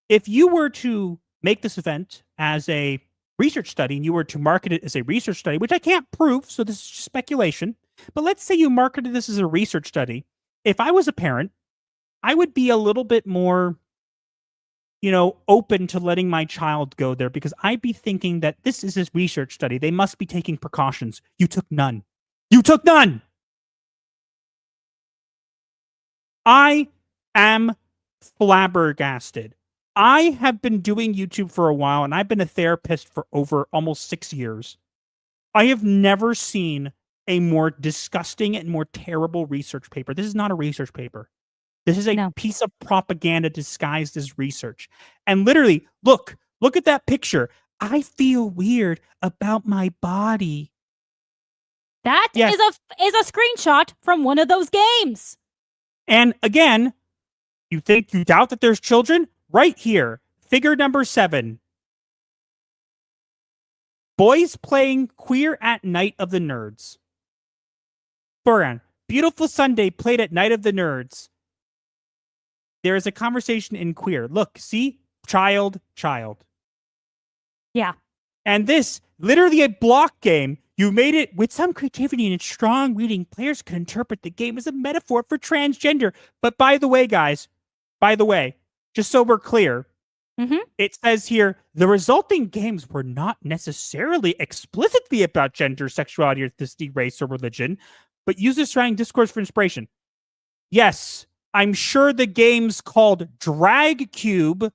if you were to make this event as a research study and you were to market it as a research study, which I can't prove, so this is just speculation, but let's say you marketed this as a research study. If I was a parent, I would be a little bit more, open to letting my child go there because I'd be thinking that this is a research study. They must be taking precautions. You took none. You took none. I am flabbergasted. I have been doing YouTube for a while, and I've been a therapist for over almost 6 years. I have never seen a more disgusting and more terrible research paper. This is not a research paper. This is a piece of propaganda disguised as research. And literally, look at that picture. I feel weird about my body. That is a screenshot from one of those games. And again, you doubt that there's children? Right here, figure number 7. Boys playing Queer at Night of the Nerds. Boran, Beautiful Sunday played at Night of the Nerds. There is a conversation in Queer. Look, see? Child. Yeah. And this, literally a block game. You made it with some creativity and strong reading. Players could interpret the game as a metaphor for transgender. But by the way, guys, just so we're clear, It says here, the resulting games were not necessarily explicitly about gender, sexuality, or ethnicity, race, or religion, but use the surrounding discourse for inspiration. Yes, I'm sure the games called Drag Cube,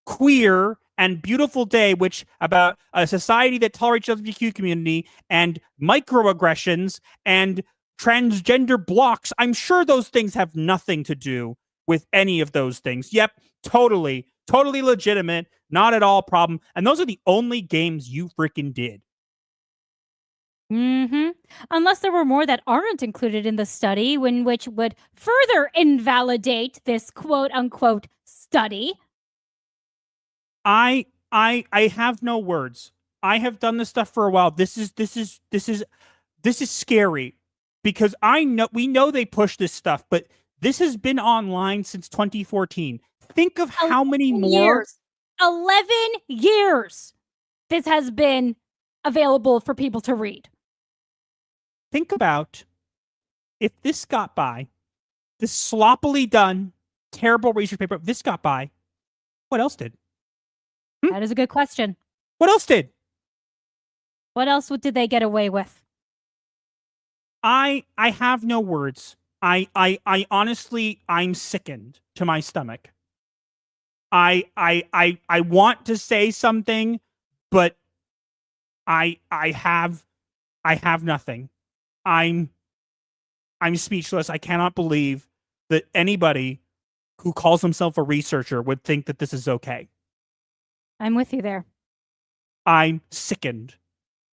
Queer, and Beautiful Day, which about a society that tolerates the LGBTQ community, and microaggressions, and transgender blocks, I'm sure those things have nothing to do with any of those things. Yep, totally legitimate, not at all problem. And those are the only games you freaking did. Unless there were more that aren't included in the study, which would further invalidate this quote unquote study. I have no words. I have done this stuff for a while. This is scary because we know they push this stuff, but this has been online since 2014. Think of how many more 11 years this has been available for people to read. Think about if this got by, this sloppily done, terrible research paper, if this got by, what else did? That is a good question. What else did? What else did they get away with? I have no words. I honestly, I'm sickened to my stomach. I want to say something, but I have nothing. I'm speechless. I cannot believe that anybody who calls himself a researcher would think that this is okay. I'm with you there. I'm sickened.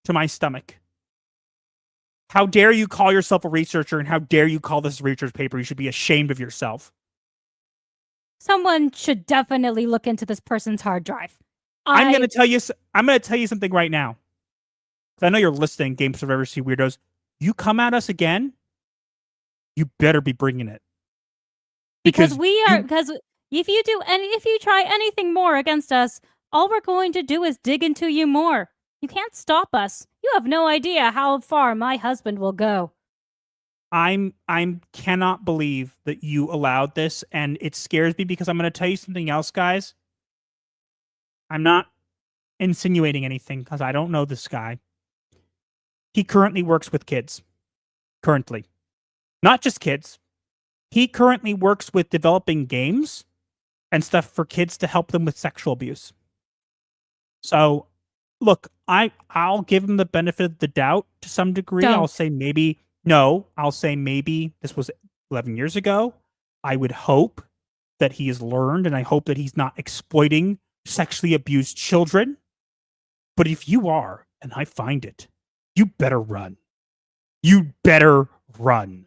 to my stomach. How dare you call yourself a researcher, and how dare you call this a research paper? You should be ashamed of yourself. Someone should definitely look into this person's hard drive. I'm going to tell you something right now. 'Cause I know you're listening, Game Diversity weirdos. You come at us again, you better be bringing it. Because if you try anything more against us, all we're going to do is dig into you more. You can't stop us. You have no idea how far my husband will go. I cannot believe that you allowed this, and it scares me because I'm going to tell you something else, guys. I'm not insinuating anything because I don't know this guy. He currently works with kids. Currently. Not just kids. He currently works with developing games and stuff for kids to help them with sexual abuse. So, look, I'll give him the benefit of the doubt to some degree. Don't. I'll say maybe this was 11 years ago. I would hope that he has learned, and I hope that he's not exploiting sexually abused children. But if you are, and I find it, you better run. You better run.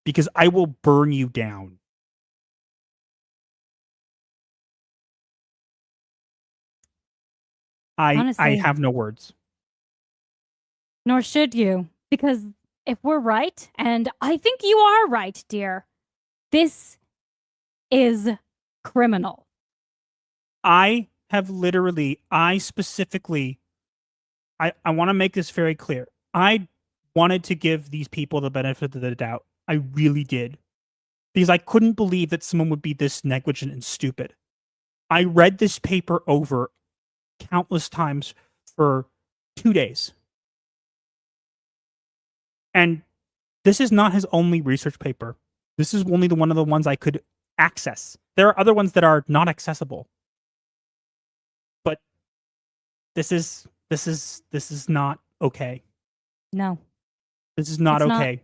Because I will burn you down. Honestly. I have no words. Nor should you. Because if we're right, and I think you are right, dear, this is criminal. I specifically, I want to make this very clear. I wanted to give these people the benefit of the doubt. I really did. Because I couldn't believe that someone would be this negligent and stupid. I read this paper over countless times for 2 days. And this is not his only research paper. This is only one of the ones I could access. There are other ones that are not accessible. But this is not okay. No. This is not okay.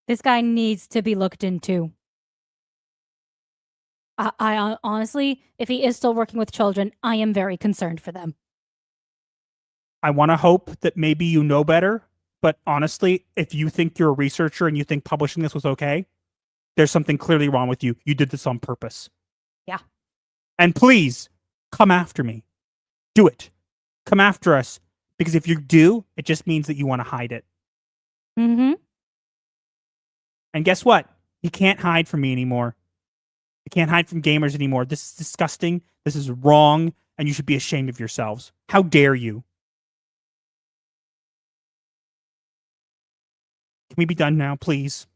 This guy needs to be looked into. I honestly, if he is still working with children, I am very concerned for them. I want to hope that maybe you know better, but honestly, if you think you're a researcher and you think publishing this was okay, there's something clearly wrong with you. You did this on purpose. Yeah. And please, come after me. Do it. Come after us. Because if you do, it just means that you want to hide it. Mm-hmm. And guess what? You can't hide from me anymore. You can't hide from gamers anymore. This is disgusting. This is wrong. And you should be ashamed of yourselves. How dare you? Can we be done now, please?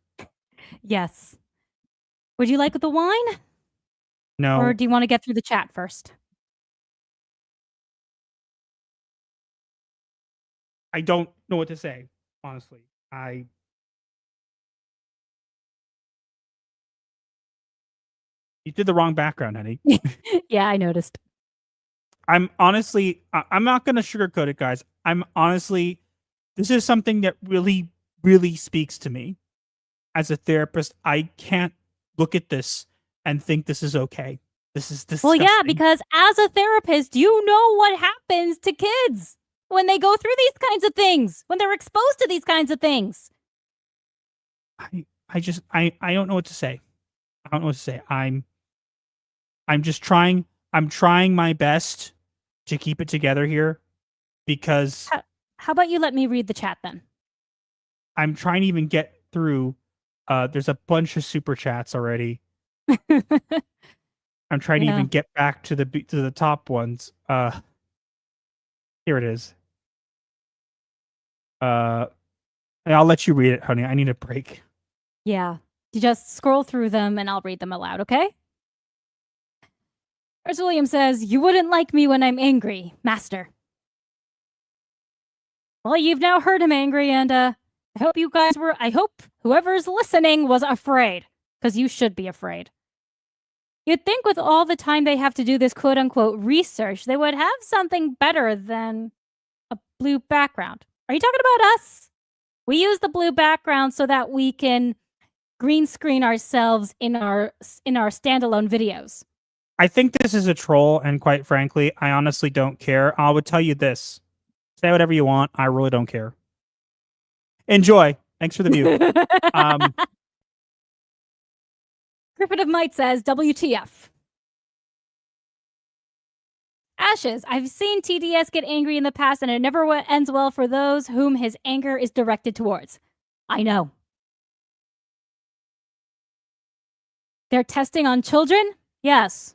Yes. Would you like the wine? No. Or do you want to get through the chat first? I don't know what to say, honestly. You did the wrong background, honey. Yeah, I noticed. I'm honestly, I'm not going to sugarcoat it, guys. This is something that really, really speaks to me. As a therapist, I can't look at this and think this is okay. This is disgusting. Well, yeah, because as a therapist, you know what happens to kids when they go through these kinds of things, when they're exposed to these kinds of things. I don't know what to say. I don't know what to say. I'm just trying. I'm trying my best to keep it together here because How about you let me read the chat then? I'm trying to even get through. There's a bunch of super chats already. I'm trying to even get back to the top ones. Here it is. I'll let you read it, honey. I need a break. Yeah. You just scroll through them and I'll read them aloud, okay? Ars William says, "You wouldn't like me when I'm angry, Master." Well, you've now heard him angry, and I hope whoever's listening was afraid, because you should be afraid. You'd think with all the time they have to do this quote-unquote research, they would have something better than a blue background. Are you talking about us? We use the blue background so that we can green screen ourselves in our standalone videos. I think this is a troll, and quite frankly, I honestly don't care. I would tell you this. Say whatever you want. I really don't care. Enjoy. Thanks for the view. Griffin of Might says, WTF. Ashes, I've seen TDS get angry in the past, and it never ends well for those whom his anger is directed towards. I know. They're testing on children? Yes.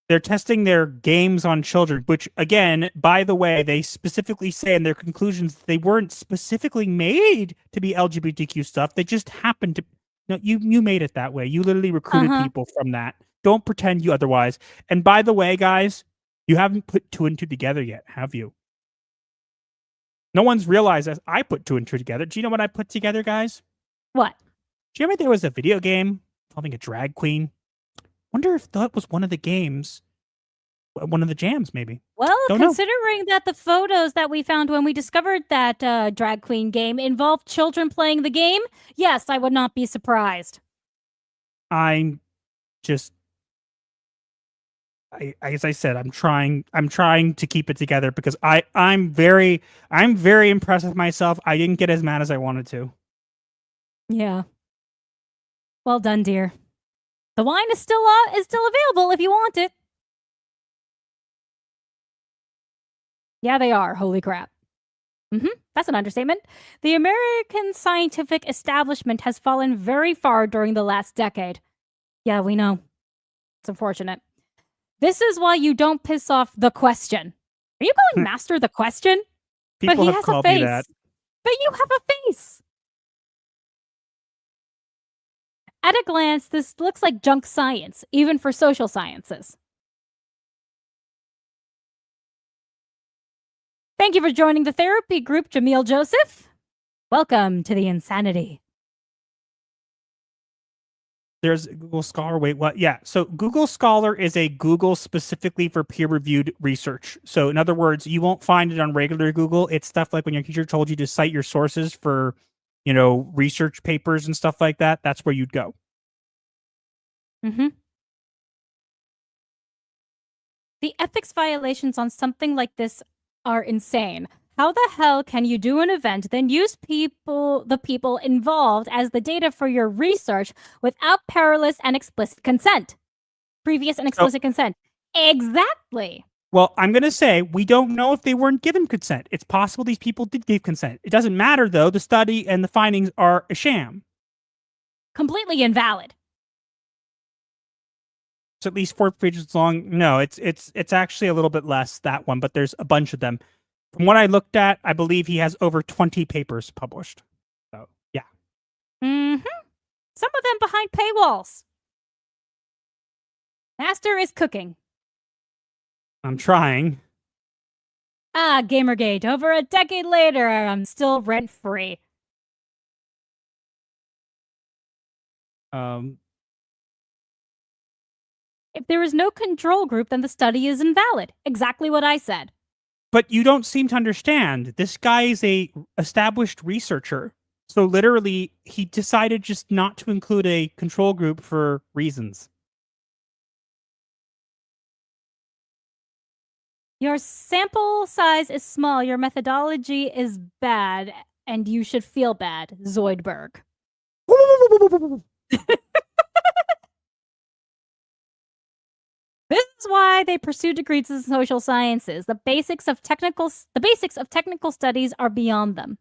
They're testing their games on children, which, again, by the way, they specifically say in their conclusions they weren't specifically made to be LGBTQ stuff. They just happened to. No, you made it that way. You literally recruited people from that. Don't pretend you otherwise. And by the way, guys, you haven't put 2 and 2 together yet, have you? No one's realized that I put 2 and 2 together. Do you know what I put together, guys? What? Do you remember there was a video game involving a drag queen? Wonder if that was one of the games, one of the jams, maybe. Well, Don't know. considering that the photos that we found when we discovered that drag queen game involved children playing the game, yes, I would not be surprised. I'm just, as I said, I'm trying to keep it together because I'm very impressed with myself. I didn't get as mad as I wanted to. Yeah. Well done, dear. The wine is still available if you want it. Yeah, they are. Holy crap. That's an understatement. The American scientific establishment has fallen very far during the last decade. Yeah, we know. It's unfortunate. This is why you don't piss off the question. Are you calling Master the question? People but he have has called a face. me that. But you have a face. At a glance, this looks like junk science, even for social sciences. Thank you for joining the therapy group, Jamil Joseph. Welcome to the insanity. There's Google Scholar. Wait, what? Yeah. So Google Scholar is a Google specifically for peer-reviewed research. So in other words, you won't find it on regular Google. It's stuff like when your teacher told you to cite your sources for, research papers and stuff like that. That's where you'd go. The ethics violations on something like this are insane. How the hell can you do an event, then use the people involved as the data for your research without perilous and explicit consent? Previous and explicit consent. Exactly. Well, I'm going to say we don't know if they weren't given consent. It's possible these people did give consent. It doesn't matter, though. The study and the findings are a sham. Completely invalid. It's at least 4 pages long. No, it's actually a little bit less, that one, but there's a bunch of them. From what I looked at, I believe he has over 20 papers published. So, yeah. Some of them behind paywalls. Master is cooking. I'm trying. Ah, Gamergate. Over a decade later, I'm still rent-free. If there is no control group, then the study is invalid. Exactly what I said. But you don't seem to understand. This guy is a established researcher. So literally, he decided just not to include a control group for reasons. Your sample size is small, your methodology is bad, and you should feel bad, Zoidberg. This is why they pursue degrees in social sciences. The basics of technical studies are beyond them.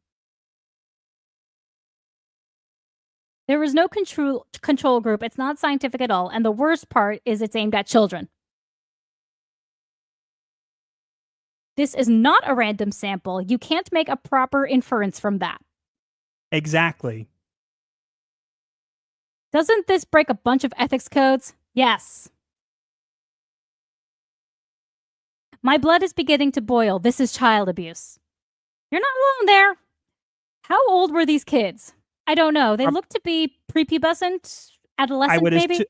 There is no control group. It's not scientific at all, and the worst part is it's aimed at children. This is not a random sample. You can't make a proper inference from that. Exactly. Doesn't this break a bunch of ethics codes? Yes. My blood is beginning to boil. This is child abuse. You're not alone there. How old were these kids? I don't know. They look to be prepubescent, adolescent, maybe?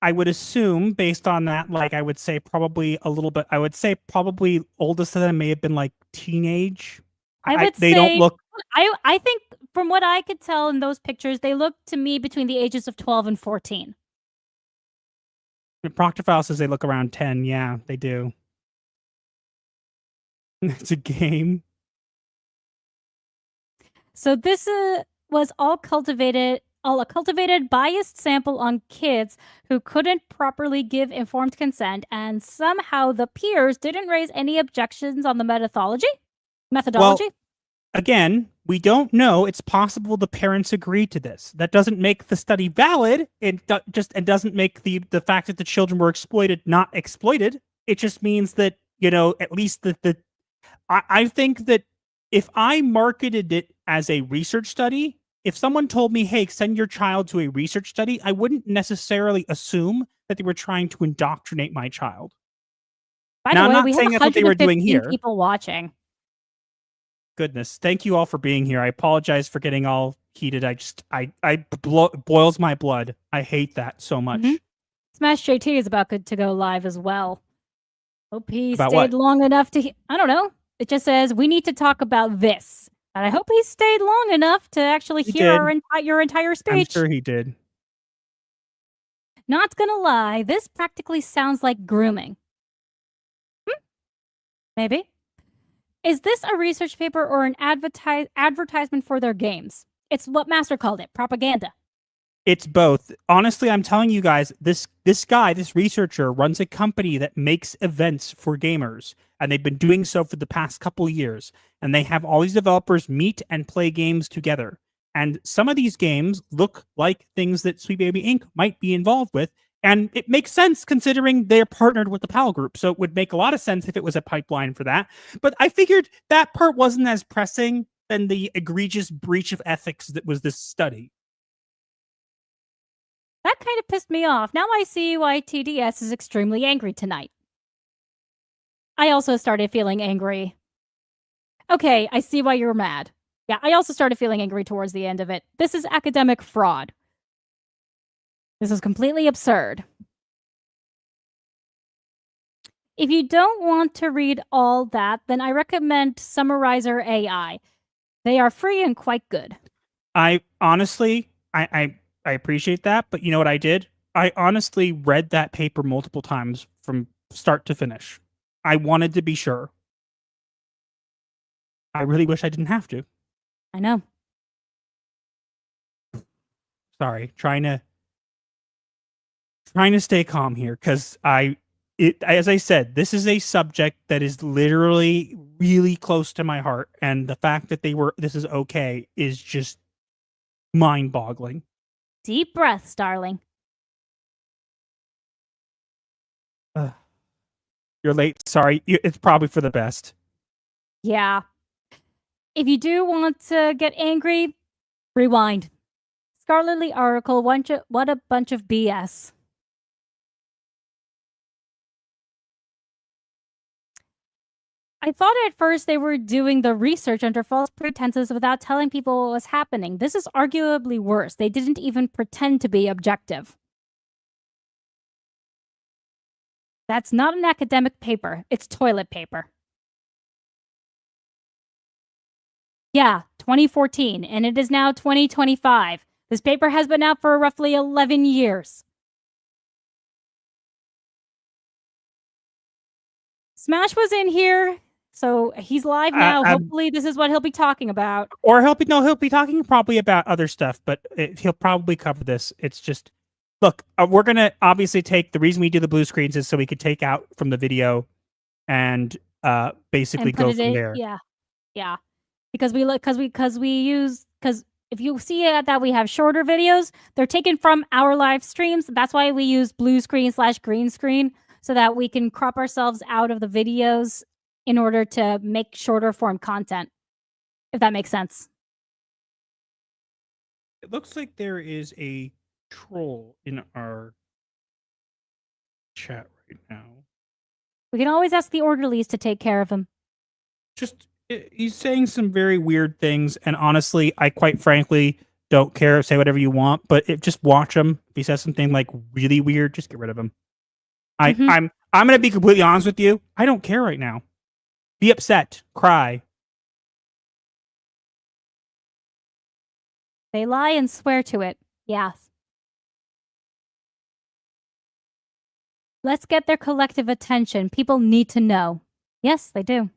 I would assume, based on that, I would say probably a little bit. I would say probably oldest of them may have been teenage. They don't look. I think from what I could tell in those pictures, they look to me between the ages of 12 and 14. Proctophile says they look around 10. Yeah, they do. It's a game. So this was all a cultivated biased sample on kids who couldn't properly give informed consent, and somehow the peers didn't raise any objections on the methodology. Again, we don't know. It's possible the parents agreed to this. That doesn't make the study valid. It doesn't make the fact that the children were exploited not exploited. It just means that, at least I think that if I marketed it as a research study, if someone told me, hey, send your child to a research study, I wouldn't necessarily assume that they were trying to indoctrinate my child. By Now, the way, I'm not we saying have that's what they were doing 115 here. people watching. Goodness, thank you all for being here. I apologize for getting all heated. Boils my blood. I hate that so much. Mhm. Smash JT is about to go live as well. Hope he About stayed what? long enough to. I don't know. It just says we need to talk about this, and I hope he stayed long enough to actually hear your entire speech. I'm sure he did. Not gonna lie, this practically sounds like grooming. Maybe. Is this a research paper or an advertisement for their games? It's what Master called it, propaganda. It's both. Honestly, I'm telling you guys, this researcher runs a company that makes events for gamers, and they've been doing so for the past couple years. And they have all these developers meet and play games together. And some of these games look like things that Sweet Baby Inc. might be involved with. And it makes sense considering they're partnered with the PAL group. So it would make a lot of sense if it was a pipeline for that. But I figured that part wasn't as pressing than the egregious breach of ethics that was this study. That kind of pissed me off. Now I see why TDS is extremely angry tonight. I also started feeling angry. Okay, I see why you're mad. Yeah, I also started feeling angry towards the end of it. This is academic fraud. This is completely absurd. If you don't want to read all that, then I recommend Summarizer AI. They are free and quite good. I honestly, I appreciate that, but you know what I did? I honestly read that paper multiple times from start to finish. I wanted to be sure. I really wish I didn't have to. I know. Sorry, trying to stay calm here because as I said, this is a subject that is literally really close to my heart, and the fact that this is okay is just mind-boggling. Deep breaths, darling. You're late. Sorry. It's probably for the best. Yeah. If you do want to get angry, rewind. Scholarly article, what a bunch of BS. I thought at first they were doing the research under false pretenses without telling people what was happening. This is arguably worse. They didn't even pretend to be objective. That's not an academic paper. It's toilet paper. Yeah, 2014, and it is now 2025. This paper has been out for roughly 11 years. Smash was in here, so he's live now. Hopefully this is what he'll be talking about. Or he'll be talking probably about other stuff, but he'll probably cover this. It's just, look, we're going to obviously the reason we do the blue screens is so we could take out from the video and basically go from there. Yeah. Because if you see that we have shorter videos, they're taken from our live streams. That's why we use blue screen/green screen, so that we can crop ourselves out of the videos in order to make shorter form content, if that makes sense. It looks like there is a troll in our chat right now. We can always ask the orderlies to take care of him. He's saying some very weird things, and honestly, I quite frankly don't care. Say whatever you want, but just watch him. If he says something like really weird, just get rid of him. I'm gonna be completely honest with you. I don't care right now. Be upset, cry. They lie and swear to it. Yes. Let's get their collective attention. People need to know. Yes, they do.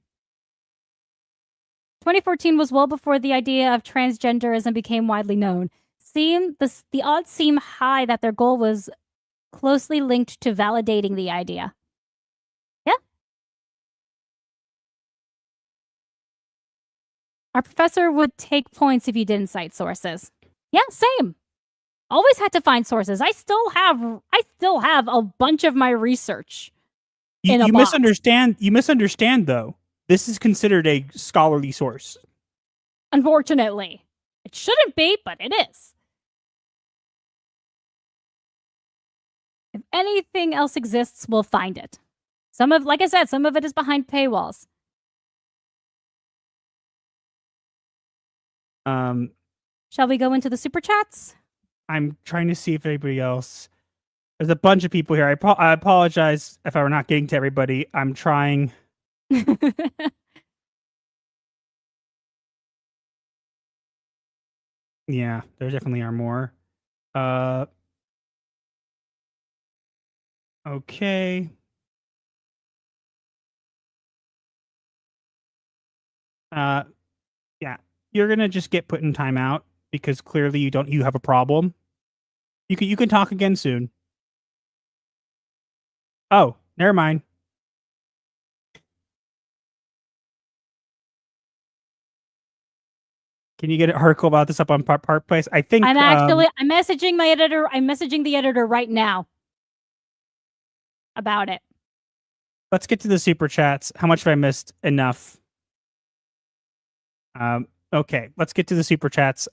2014 was well before the idea of transgenderism became widely known. The odds seem high that their goal was closely linked to validating the idea. Yeah. Our professor would take points if you didn't cite sources. Yeah, same. Always had to find sources. I still have a bunch of my research. You misunderstand. You misunderstand, though. This is considered a scholarly source. Unfortunately, it shouldn't be, but it is. If anything else exists, we'll find it. Like I said, some of it is behind paywalls. Shall we go into the super chats? I'm trying to see if anybody else. There's a bunch of people here. I apologize if I'm not getting to everybody. I'm trying. Yeah, there definitely are more. Okay. Yeah, you're gonna just get put in timeout because clearly you have a problem. You can talk again soon. Oh, never mind. Can you get an article about this up on Park Place? I think I'm messaging my editor. I'm messaging the editor right now about it. Let's get to the super chats. How much have I missed? Enough. Okay, let's get to the super chats.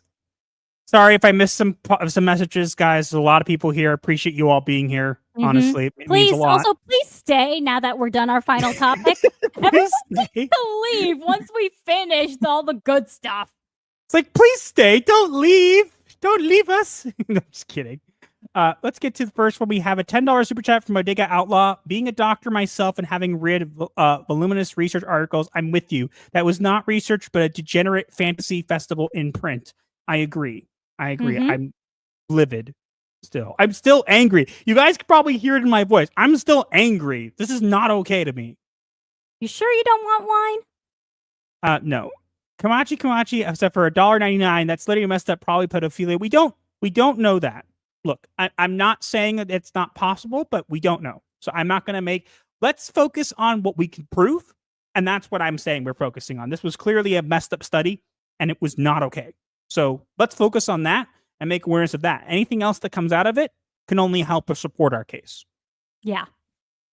Sorry if I missed some messages, guys. There's a lot of people here. Appreciate you all being here. Honestly, it means a lot. Also, please stay now that we're done our final topic. Everyone needs to leave once we finished all the good stuff. It's like, please stay. Don't leave. Don't leave us. No, I'm just kidding. Let's get to the first one. We have a $10 super chat from Odega Outlaw. Being a doctor myself and having read voluminous research articles, I'm with you. That was not research, but a degenerate fantasy festival in print. I agree. Mm-hmm. I'm livid still. I'm still angry. You guys can probably hear it in my voice. I'm still angry. This is not okay to me. You sure you don't want wine? No. Kamachi, except for $1.99. That's literally messed up. Probably pedophilia. We don't know that. Look, I'm not saying that it's not possible, but we don't know. So I'm not going to let's focus on what we can prove. And that's what I'm saying we're focusing on. This was clearly a messed up study and it was not okay. So let's focus on that and make awareness of that. Anything else that comes out of it can only help us support our case. Yeah.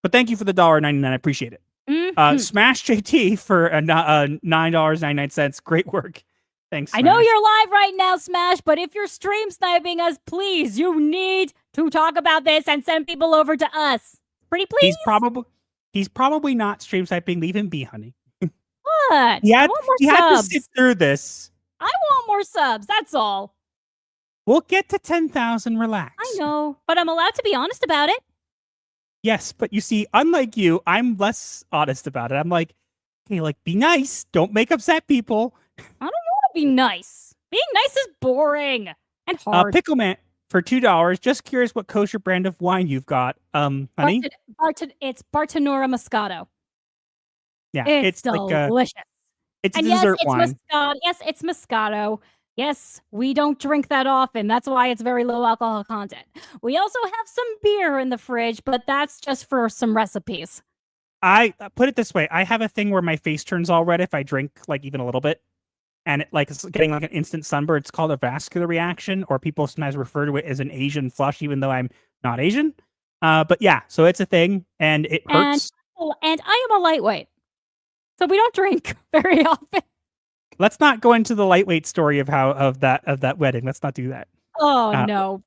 But thank you for the $1.99. I appreciate it. Mm-hmm. Smash JT for $9.99. Great work. Thanks, Smash. I know you're live right now, Smash, but if you're stream sniping us, please, you need to talk about this and send people over to us. Pretty please? He's probably not stream sniping. Leave him be, honey. What? He had to subs. sit through this. I want more subs. That's all. We'll get to 10,000. Relax. I know, but I'm allowed to be honest about it. Yes, but you see, unlike you, I'm less honest about it. I'm like, hey, be nice. Don't make upset people. I don't want to be nice. Being nice is boring and hard. Pickleman for $2. Just curious what kosher brand of wine you've got, honey. It's Bartonura Moscato. Yeah, it's delicious. It's a dessert wine. Yes, it's Moscato. Yes, we don't drink that often. That's why it's very low alcohol content. We also have some beer in the fridge, but that's just for some recipes. I put it this way. I have a thing where my face turns all red if I drink even a little bit. And it's getting an instant sunburn. It's called a vascular reaction, or people sometimes refer to it as an Asian flush, even though I'm not Asian. But yeah, so it's a thing, and it hurts. And I am a lightweight, so we don't drink very often. Let's not go into the lightweight story of that wedding. Let's not do that. Oh no.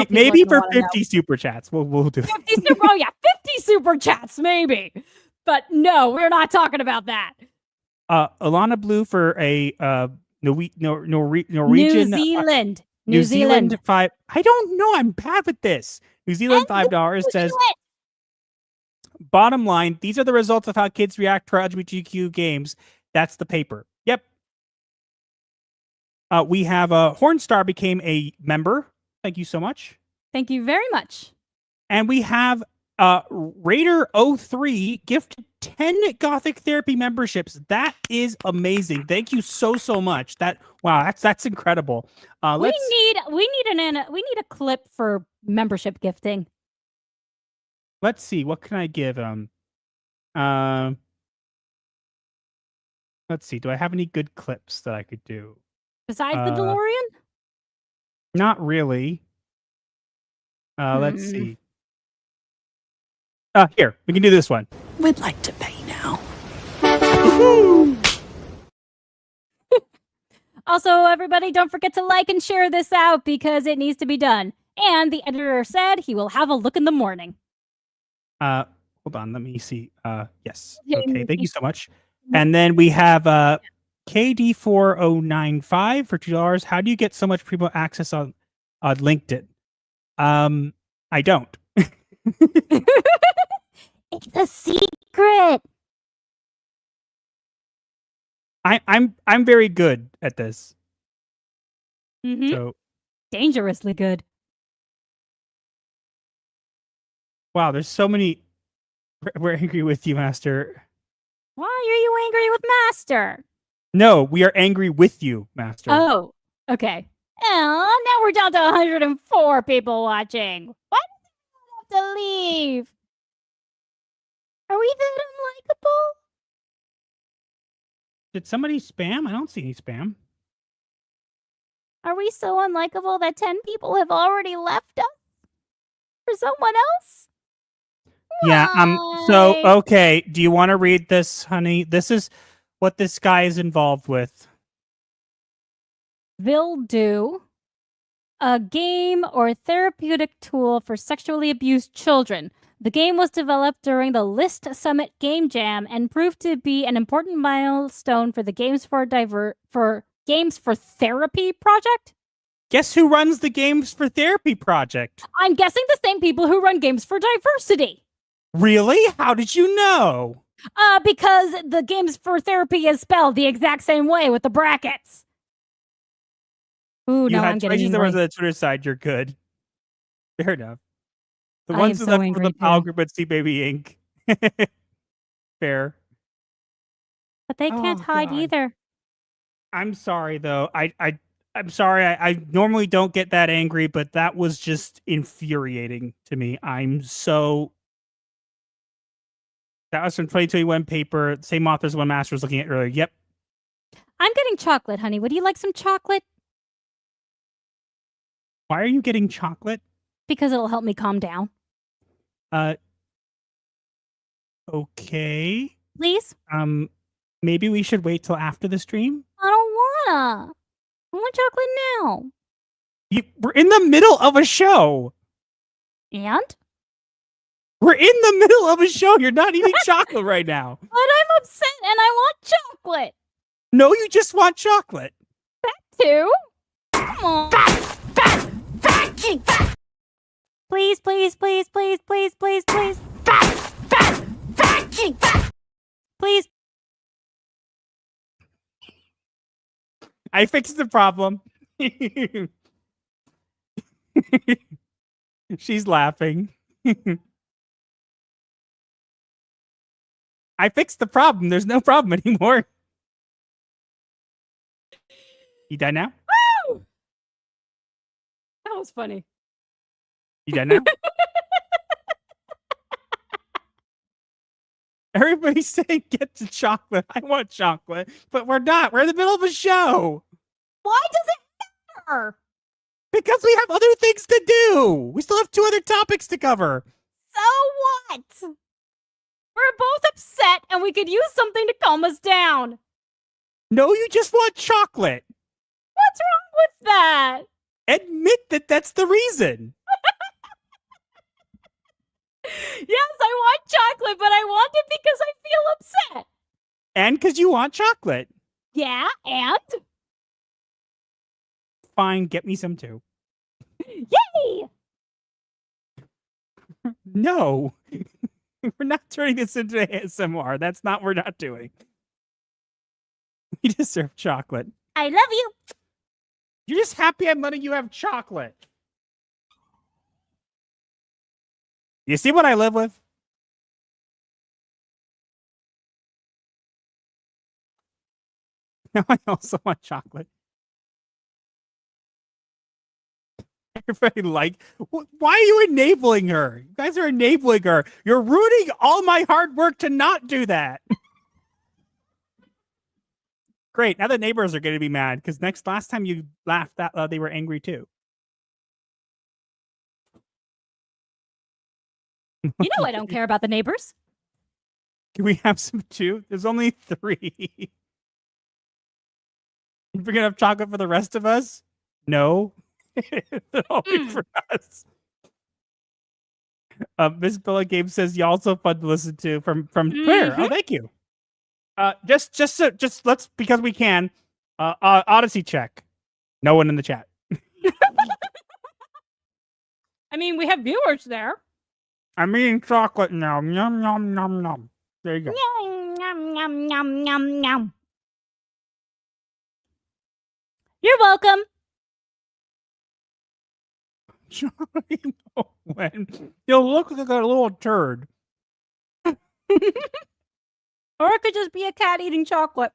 Maybe for 50 super chats, we'll do 50 super. Oh yeah, 50 super chats maybe. But no, we're not talking about that. Alana Blue for a Norwegian. New Zealand 5. I don't know. I'm bad with this. New Zealand $5 says. Bottom line, these are the results of how kids react to our LGBTQ games. That's the paper. Yep. We have Hornstar became a member. Thank you so much. Thank you very much. And we have Raider03 gifted 10 Gothic therapy memberships. That is amazing. Thank you so much. That's incredible. We need a clip for membership gifting. Let's see. What can I give him? Let's see. Do I have any good clips that I could do? Besides the DeLorean? Not really. Let's see. Here, we can do this one. We'd like to pay now. Also, everybody, don't forget to like and share this out because it needs to be done. And the editor said he will have a look in the morning. Hold on, let me see. Yes. Okay, thank you so much. And then we have KD4095 for $2. How do you get so much people access on LinkedIn? I don't. It's a secret. I'm very good at this. Mm-hmm. So Dangerously good. wow, there's so many. We're angry with you, Master. Why are you angry with Master? No, we are angry with you, Master. Oh, okay. Oh, now we're down to 104 people watching. Why do we have to leave? Are we that unlikable? Did somebody spam? I don't see any spam. Are we so unlikable that 10 people have already left us for someone else? Yeah, so Why? okay, do you want to read this, honey? This is what this guy is involved with. Will do. A game or therapeutic tool for sexually abused children. The game was developed during the List Summit Game Jam and proved to be an important milestone for the Games for Therapy project. Guess who runs the Games for Therapy project? I'm guessing the same people who run Games for Diversity. Really? How did you know? Because the Games for Therapy is spelled the exact same way with the brackets. Ooh, You no, had I'm getting choices that were on angry. the Twitter side, you're good. Fair enough. The I ones am who so left for angry the PAL too. group at Sea Baby Inc. Fair. But they can't Oh, hide God. either. I'm sorry though. I'm sorry. I normally don't get that angry, but that was just infuriating to me. That was from 2021 paper. Same authors one Master was looking at earlier. Yep. I'm getting chocolate, honey. Would you like some chocolate? Why are you getting chocolate? Because it'll help me calm down. Okay. Please? Maybe we should wait till after the stream. I don't wanna. I want chocolate now. We're in the middle of a show. And? We're in the middle of a show. You're not eating chocolate right now. But I'm upset and I want chocolate. No, you just want chocolate. Too? Come on. Please, please, please, please, please, please, please. Please. I fixed the problem. She's laughing. I fixed the problem. There's no problem anymore. You done now? Woo! That was funny. You done now? Everybody's saying get the chocolate. I want chocolate. But we're not. We're in the middle of a show. Why does it matter? Because we have other things to do. We still have 2 other topics to cover. So what? We're both upset and we could use something to calm us down. No, you just want chocolate. What's wrong with that? Admit that that's the reason. Yes, I want chocolate, but I want it because I feel upset. And because you want chocolate. Yeah, and? Fine, get me some too. Yay! No. We're not turning this into ASMR. That's not what we're not doing. We deserve chocolate. I love you. You're just happy I'm letting you have chocolate. You see what I live with? Now I also want chocolate. Everybody why are you enabling her? You guys are enabling her. You're ruining all my hard work to not do that. Great. Now the neighbors are going to be mad because last time you laughed that loud, they were angry too. You know I don't care about the neighbors. Can we have some too? There's only 3. You're going to have chocolate for the rest of us? No. It'll be for us. Miss Bella Game says you're also fun to listen to from Claire. Oh, thank you. Just let's, because we can. Odyssey check. No one in the chat. I mean, we have viewers there. I'm eating chocolate now. Yum yum yum yum. There you go. Yum, yum, yum, yum, yum, yum. You're welcome. When you'll look like a little turd. Or it could just be a cat eating chocolate.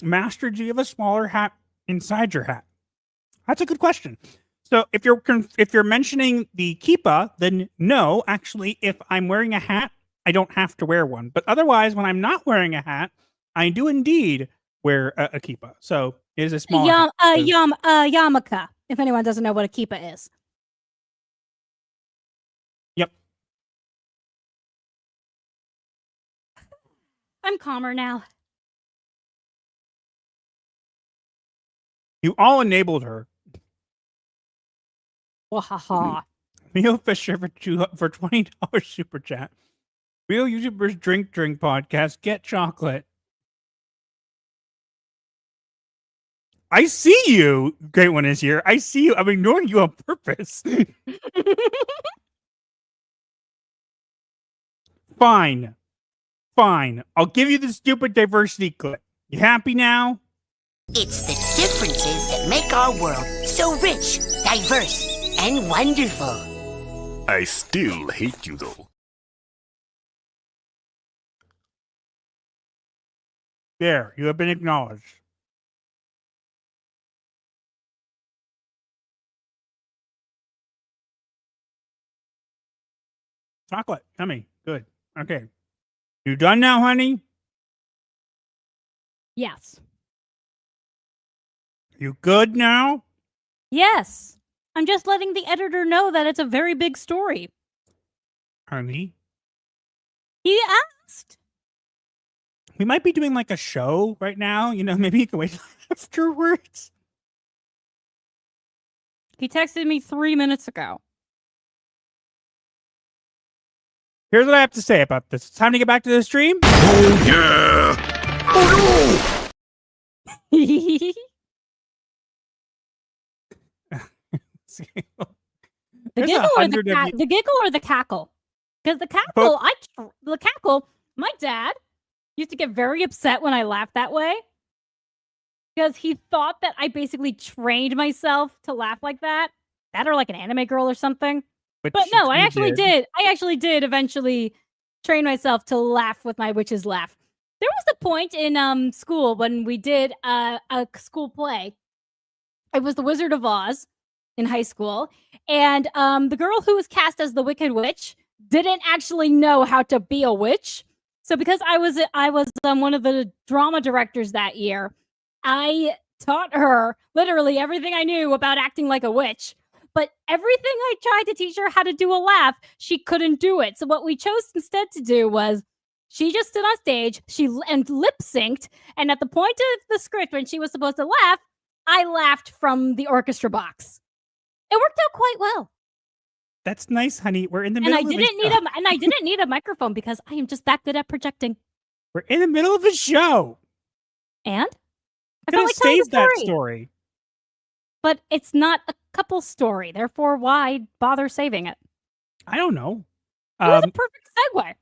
Master, do you have a smaller hat inside your hat? That's a good question. So if you're mentioning the kippa, then no. Actually, if I'm wearing a hat, I don't have to wear one. But otherwise, when I'm not wearing a hat, I do indeed wear a kippa. So it is a small yarmulke. If anyone doesn't know what a kippa is. Yep. I'm calmer now. You all enabled her. Wahaha. Neil Fisher for $20 super chat. Real YouTubers drink podcast. Get chocolate. I see you. Great one is here. I see you. I'm ignoring you on purpose. Fine. I'll give you the stupid diversity clip. You happy now? It's the differences that make our world so rich, diverse, and wonderful. I still hate you though. There, you have been acknowledged. Chocolate, yummy, good. Okay. You done now, honey? Yes. You good now? Yes. I'm just letting the editor know that it's a very big story. Honey? He asked. We might be doing like a show right now. You know, maybe you can wait afterwards. He texted me 3 minutes ago. Here's what I have to say about this. It's time to get back to the stream. Oh yeah! Oh the There's giggle or the 100 of you- the giggle or the cackle? Because the cackle, my dad used to get very upset when I laughed that way. Because he thought that I basically trained myself to laugh like that. That or like an anime girl or something. But no, I actually did. I actually did eventually train myself to laugh with my witch's laugh. There was a point in school when we did a school play. It was The Wizard of Oz in high school. And the girl who was cast as the Wicked Witch didn't actually know how to be a witch. So because I was one of the drama directors that year, I taught her literally everything I knew about acting like a witch. But everything I tried to teach her how to do a laugh, she couldn't do it. So what we chose instead to do was she just stood on stage, and lip synced, and at the point of the script when she was supposed to laugh, I laughed from the orchestra box. It worked out quite well. That's nice, honey. We're in the middle And I didn't need a microphone because I am just that good at projecting. We're in the middle of a show. And I Gonna felt like telling save a that story. story. But it's not a couple story, therefore why bother saving it? I don't know. It was a perfect segue.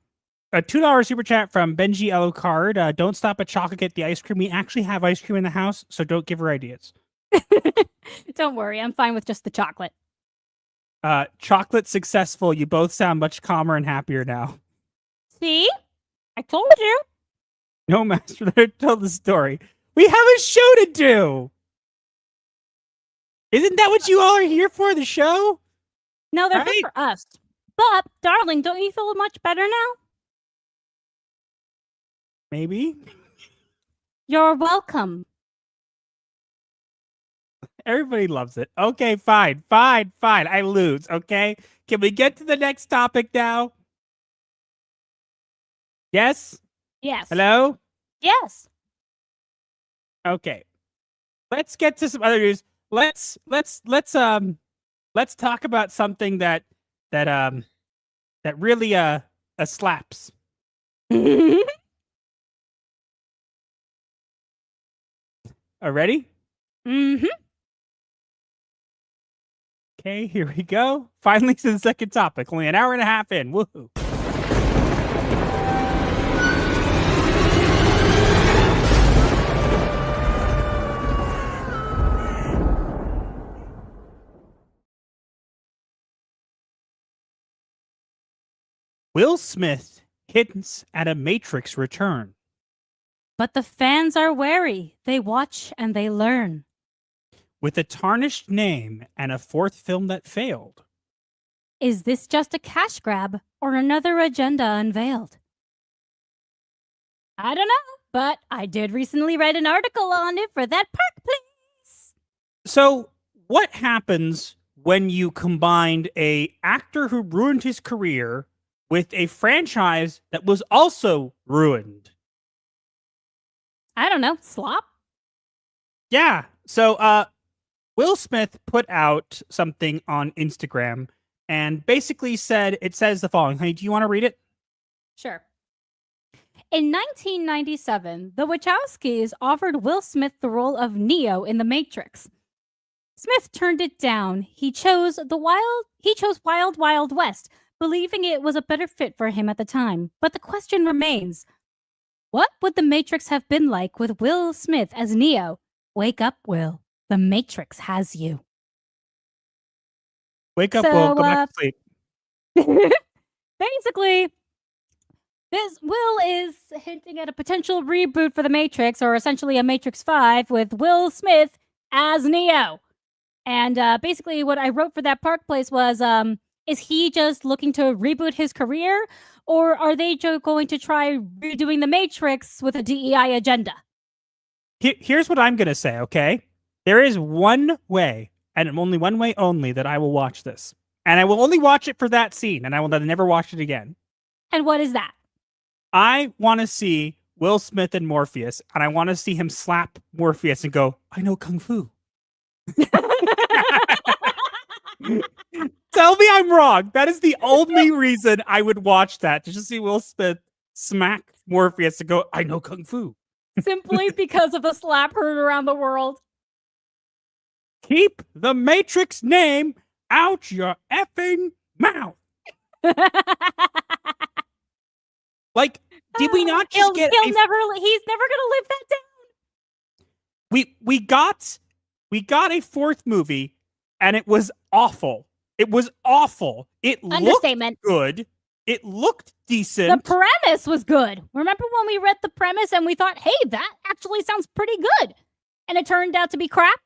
A $2 super chat from Benji Alucard. Don't stop at chocolate, get the ice cream. We actually have ice cream in the house, so don't give her ideas. Don't worry, I'm fine with just the chocolate. Chocolate successful. You both sound much calmer and happier now. See? I told you. No, Master, tell the story. We have a show to do. Isn't that what you all are here for, the show? No, they're Right? good for us. But, darling, don't you feel much better now? Maybe. You're welcome. Everybody loves it. Okay, fine. I lose, okay? Can we get to the next topic now? Yes? Yes. Hello? Yes. Okay. Let's get to some other news. Let's talk about something that really slaps. Ready? Mm-hmm. Okay, here we go. Finally to the second topic. Only an hour and a half in. Woohoo. Will Smith hints at a Matrix return. But the fans are wary. They watch and they learn. With a tarnished name and a fourth film that failed. Is this just a cash grab or another agenda unveiled? I don't know, but I did recently write an article on it for that Park Place. So, what happens when you combined a actor who ruined his career with a franchise that was also ruined? I don't know, slop? Yeah. So, Will Smith put out something on Instagram and basically said, it says the following. Honey, do you want to read it? Sure. In 1997, the Wachowskis offered Will Smith the role of Neo in The Matrix. Smith turned it down. He chose Wild Wild West, believing it was a better fit for him at the time. But the question remains, what would The Matrix have been like with Will Smith as Neo? Wake up, Will. The Matrix has you. Wake up, So, Will. Go back to sleep. Basically, this Will is hinting at a potential reboot for The Matrix, or essentially a Matrix 5 with Will Smith as Neo. And basically what I wrote for that Park Place was, is he just looking to reboot his career? Or are they going to try redoing The Matrix with a DEI agenda? Here's what I'm going to say, okay? There is one way, and only one way only, that I will watch this. And I will only watch it for that scene, and I will then never watch it again. And what is that? I want to see Will Smith and Morpheus, and I want to see him slap Morpheus and go, I know Kung Fu. Tell me I'm wrong. That is the only reason I would watch that, to just see Will Smith smack Morpheus and go, I know Kung Fu. Simply because of the slap heard around the world. Keep the Matrix name out your effing mouth. Like, did we not just get he's never gonna live that down. We got a fourth movie, and it was awful. It was awful. It Understatement. looked good. It looked decent. The premise was good. Remember when we read the premise and we thought, hey, that actually sounds pretty good. And it turned out to be crap?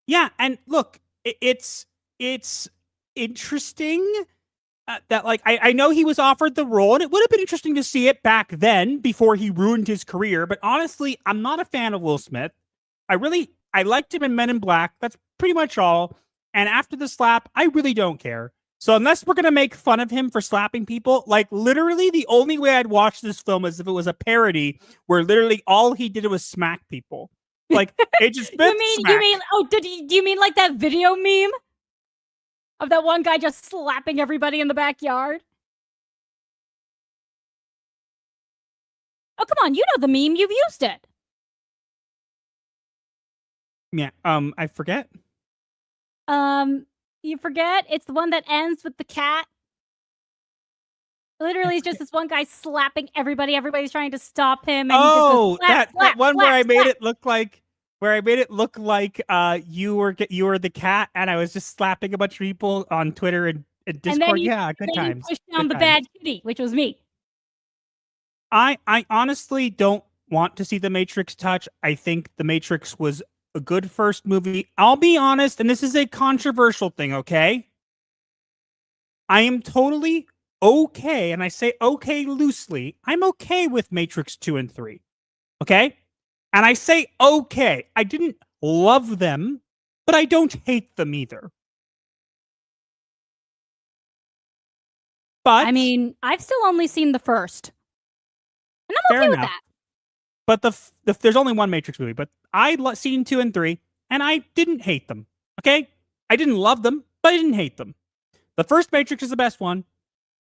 Yeah, and look, it's interesting that, like, I know he was offered the role, and it would have been interesting to see it back then before he ruined his career. But honestly, I'm not a fan of Will Smith. I liked him in Men in Black. That's pretty much all. And after the slap, I really don't care. So unless we're going to make fun of him for slapping people, like, literally the only way I'd watch this film is if it was a parody where literally all he did was smack people. Like, it just do you mean like that video meme of that one guy just slapping everybody in the backyard? Oh, come on, you know the meme, you've used it. Yeah, I forget. You forget? It's the one that ends with the cat. Literally, it's just this one guy slapping everybody. Everybody's trying to stop him. And he just goes, slap, that one where I made it look like where I made it look like you were the cat, and I was just slapping a bunch of people on Twitter and Discord. And then Good then times. you pushed down Good the times. bad kitty, which was me. I honestly don't want to see The Matrix touch. I think The Matrix was a good first movie. I'll be honest, and this is a controversial thing, okay? I am totally okay, and I say okay loosely. I'm okay with Matrix 2 and 3. Okay? And I say okay. I didn't love them, but I don't hate them either. But I mean, I've still only seen the first. And I'm Fair okay with enough. that. But there's only one Matrix movie, but I seen 2 and 3, and I didn't hate them. Okay? I didn't love them, but I didn't hate them. The first Matrix is the best one.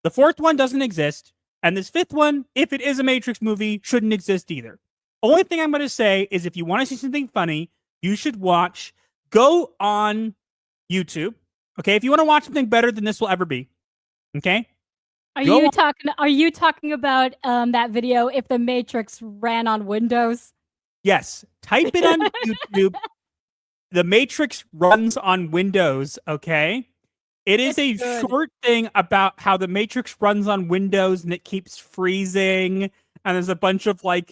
The fourth one doesn't exist. And this fifth one, if it is a Matrix movie, shouldn't exist either. Only thing I'm going to say is if you want to see something funny, you should go on YouTube. Okay? If you want to watch something better than this will ever be. Okay? Are you talking about that video if the Matrix ran on Windows? Yes. Type it on YouTube. The Matrix runs on Windows, okay? It is a short thing about how the Matrix runs on Windows and it keeps freezing. And there's a bunch of and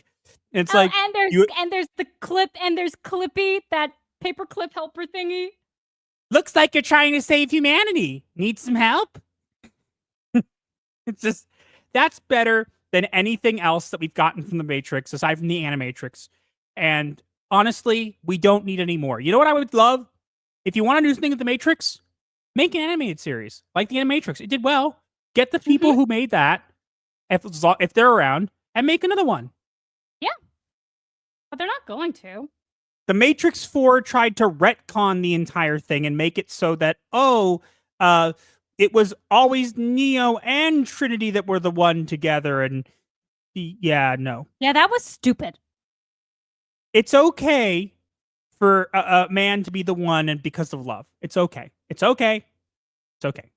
there's the clip, and there's Clippy, that paperclip helper thingy. Looks like you're trying to save humanity. Need some help? It's just, that's better than anything else that we've gotten from the Matrix, aside from the Animatrix. And honestly, we don't need any more. You know what I would love? If you want to do something with the Matrix, make an animated series like the Animatrix. It did well. Get the people who made that, if they're around, and make another one. Yeah. But they're not going to. The Matrix 4 tried to retcon the entire thing and make it so that, it was always Neo and Trinity that were the one together, and no. Yeah, that was stupid. It's okay for a man to be the one, and because of love. It's okay. It's okay. It's okay.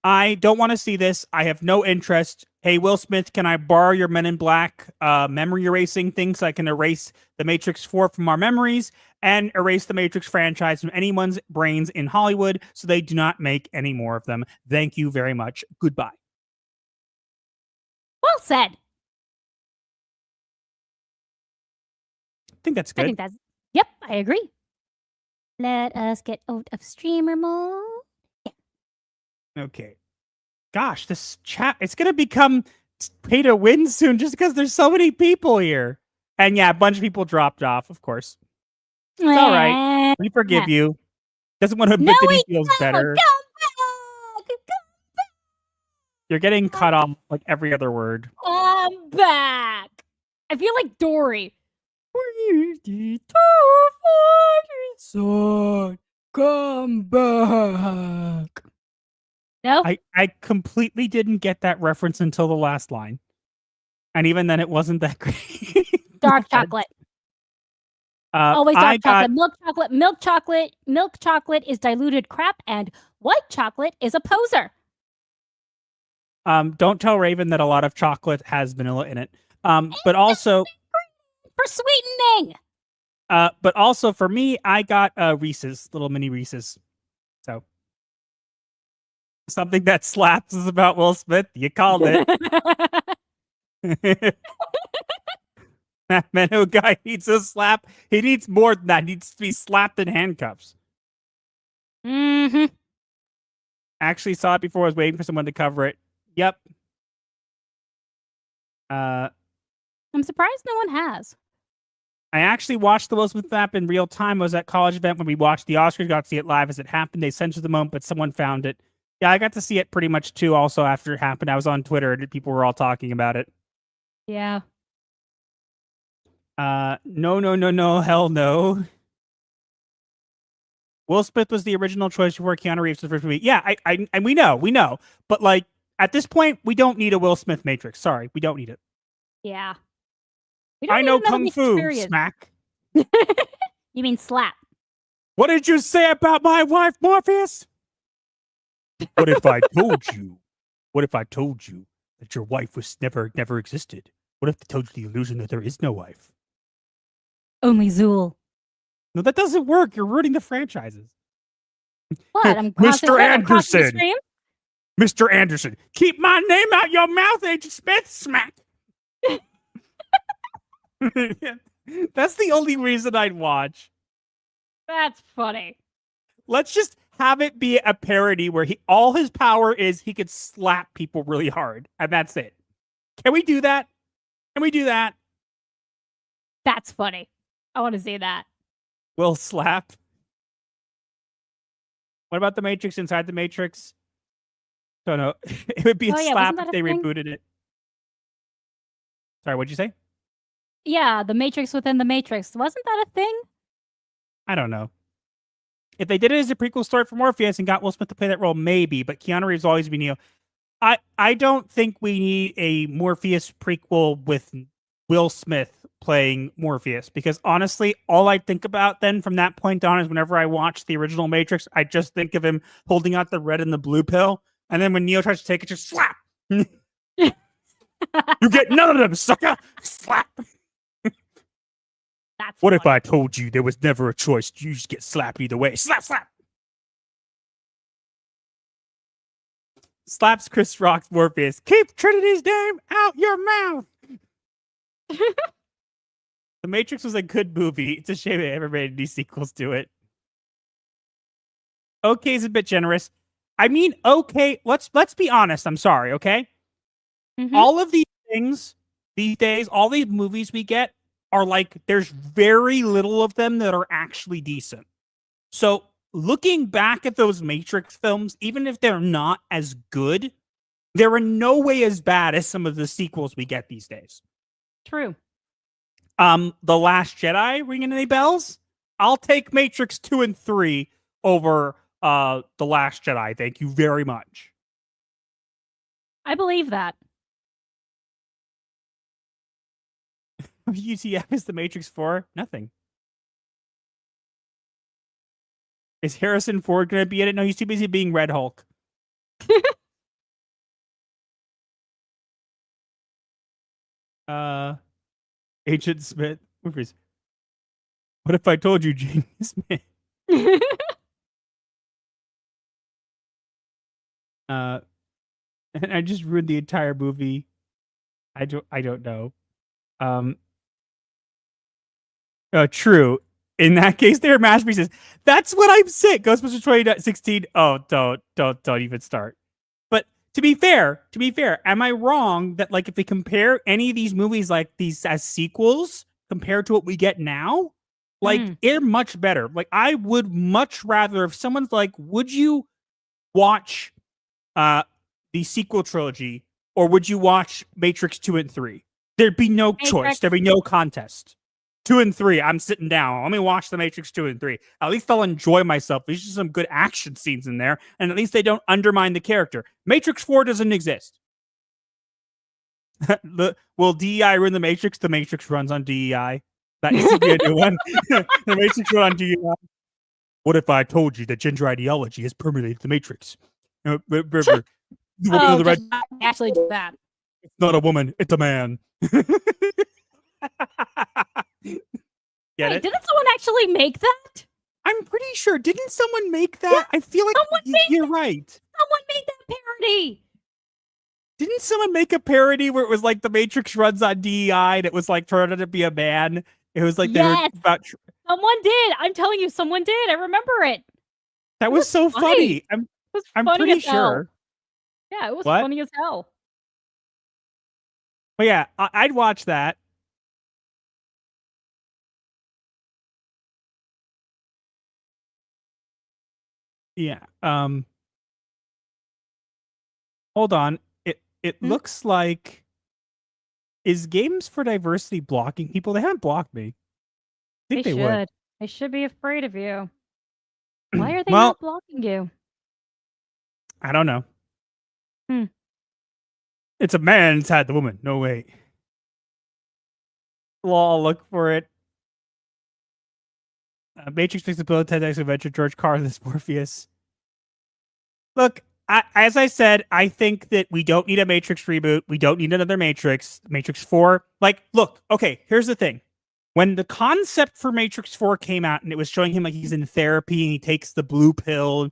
I don't want to see this. I have no interest. Hey, Will Smith, can I borrow your Men in Black memory erasing thing so I can erase the Matrix 4 from our memories and erase the Matrix franchise from anyone's brains in Hollywood so they do not make any more of them? Thank you very much. Goodbye. Well said. I think that's good. Yep, I agree. Let us get out of streamer mode. Okay. Gosh, this chat, it's going to become pay to win soon just because there's so many people here. And yeah, a bunch of people dropped off, of course. It's all right. We forgive you. Doesn't want to admit that he feels better. Come back. You're getting cut off like every other word. Come back. I feel like Dory. Come back. No? I completely didn't get that reference until the last line. And even then, it wasn't that great. Dark chocolate. Always dark chocolate. Milk chocolate. Milk chocolate is diluted crap, and white chocolate is a poser. Don't tell Raven that a lot of chocolate has vanilla in it. But also for sweetening. But also for me, I got Reese's, little mini Reese's. So something that slaps is about Will Smith. You called it. That Menno guy needs a slap. He needs more than that. He needs to be slapped in handcuffs. Mm-hmm. Actually saw it before. I was waiting for someone to cover it. Yep. I'm surprised no one has. I actually watched the Will Smith app in real time. I was at college event when we watched the Oscars. Got to see it live as it happened. They censored the moment, but someone found it. Yeah, I got to see it pretty much too. Also, after it happened, I was on Twitter and people were all talking about it. Yeah. No, hell no. Will Smith was the original choice before Keanu Reeves was the first movie. Yeah, and we know. But like at this point, we don't need a Will Smith Matrix. Sorry, we don't need it. Yeah. I know Kung Fu, smack. You mean slap. What did you say about my wife, Morpheus? What if I told you? What if I told you that your wife was never existed? What if I told you the illusion that there is no wife? Only Zool. No, that doesn't work. You're ruining the franchises. What? I'm Mr. I'm crossing the Anderson. stream? Mr. Anderson, keep my name out your mouth, Agent Smith. Smack. That's the only reason I'd watch. That's funny. Let's just have it be a parody where all his power is he could slap people really hard, and that's it. Can we do that? Can we do that? That's funny. I want to see that. Will slap. What about the Matrix inside the Matrix? Don't know. It would be a Oh, yeah, slap wasn't that if a they thing? rebooted it. Sorry, what'd you say? Yeah, the Matrix within the Matrix. Wasn't that a thing? I don't know. If they did it as a prequel story for Morpheus and got Will Smith to play that role, maybe. But Keanu Reeves always been Neo. I don't think we need a Morpheus prequel with Will Smith playing Morpheus, because honestly, all I think about then from that point on is whenever I watch the original Matrix, I just think of him holding out the red and the blue pill, and then when Neo tries to take it, just slap. You get none of them, sucker. Slap. That's What if funny. I told you there was never a choice? You just get slapped either way. Slap, slap. Slaps Chris Rock's Morpheus. Keep Trinity's name out your mouth. The Matrix was a good movie. It's a shame they ever made any sequels to it. Okay is a bit generous. I mean, okay, let's be honest. I'm sorry, okay? Mhm. All of these things these days, all these movies we get are like, there's very little of them that are actually decent. So looking back at those Matrix films, even if they're not as good, they're in no way as bad as some of the sequels we get these days. True. The Last Jedi, ringing any bells? I'll take Matrix 2 and 3 over The Last Jedi. Thank you very much. I believe that. UTF is the Matrix 4? Nothing. Is Harrison Ford going to be in it? No, he's too busy being Red Hulk. Agent Smith. What if I told you, Jamie Smith? And I just ruined the entire movie. I don't know. True. In that case, they're masterpieces. That's what I'm saying. Ghostbusters 2016. Oh, don't even start. But to be fair, am I wrong that like if we compare any of these movies like these as sequels compared to what we get now, like they're much better. Like I would much rather if someone's like, would you watch the sequel trilogy or would you watch Matrix 2 and 3? There'd be no choice. There'd be no contest. 2 and 3, I'm sitting down. Let me watch the Matrix 2 and 3. At least I'll enjoy myself. There's just some good action scenes in there, and at least they don't undermine the character. Matrix 4 doesn't exist. Will DEI ruin the Matrix? The Matrix runs on DEI. That needs to be a new one. The Matrix runs on DEI. What if I told you that gender ideology has permeated the Matrix? The red, Actually do that. it's not a woman, it's a man. Get Wait, it? didn't someone actually make that? I'm pretty sure. Didn't someone make that? I feel like you're right. Someone made that parody. Didn't someone make a parody where it was like the Matrix runs on DEI and it was like turned out to be a man? It was like they were Yes. about. Someone did. I'm telling you, someone did. I remember it. That was so funny. It was I'm funny pretty as hell. sure. Yeah, it was What? funny as hell. But yeah, I'd watch that. Yeah. Hold on. It looks like is Games for Diversity blocking people? They haven't blocked me. I think they would. should. They should be afraid of you. Why are they Well- not blocking you? I don't know. Hmm. It's a man inside the woman. No way. I'll look for it. Matrix makes a bill, 10x adventure, George Carlin, Morpheus. Look, as I said, I think that we don't need a Matrix reboot. We don't need another Matrix. Matrix 4. Like, look, okay, here's the thing. When the concept for Matrix 4 came out and it was showing him like he's in therapy and he takes the blue pill,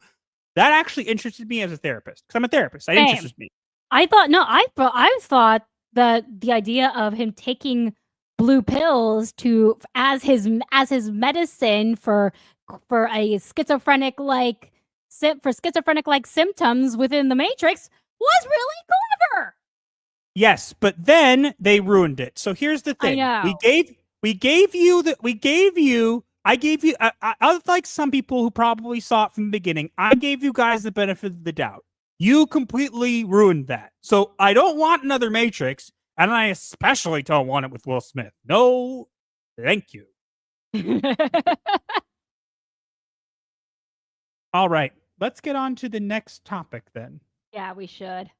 that actually interested me as a therapist. Because I'm a therapist. That interests me. I thought that the idea of him taking blue pills as his medicine for a schizophrenic like symptoms within the Matrix was really clever. Yes, but then they ruined it. So here's the thing. I know. Unlike some people who probably saw it from the beginning, I gave you guys the benefit of the doubt. You completely ruined that. So I don't want another Matrix, and I especially don't want it with Will Smith. No, thank you. All right, let's get on to the next topic then. Yeah, we should.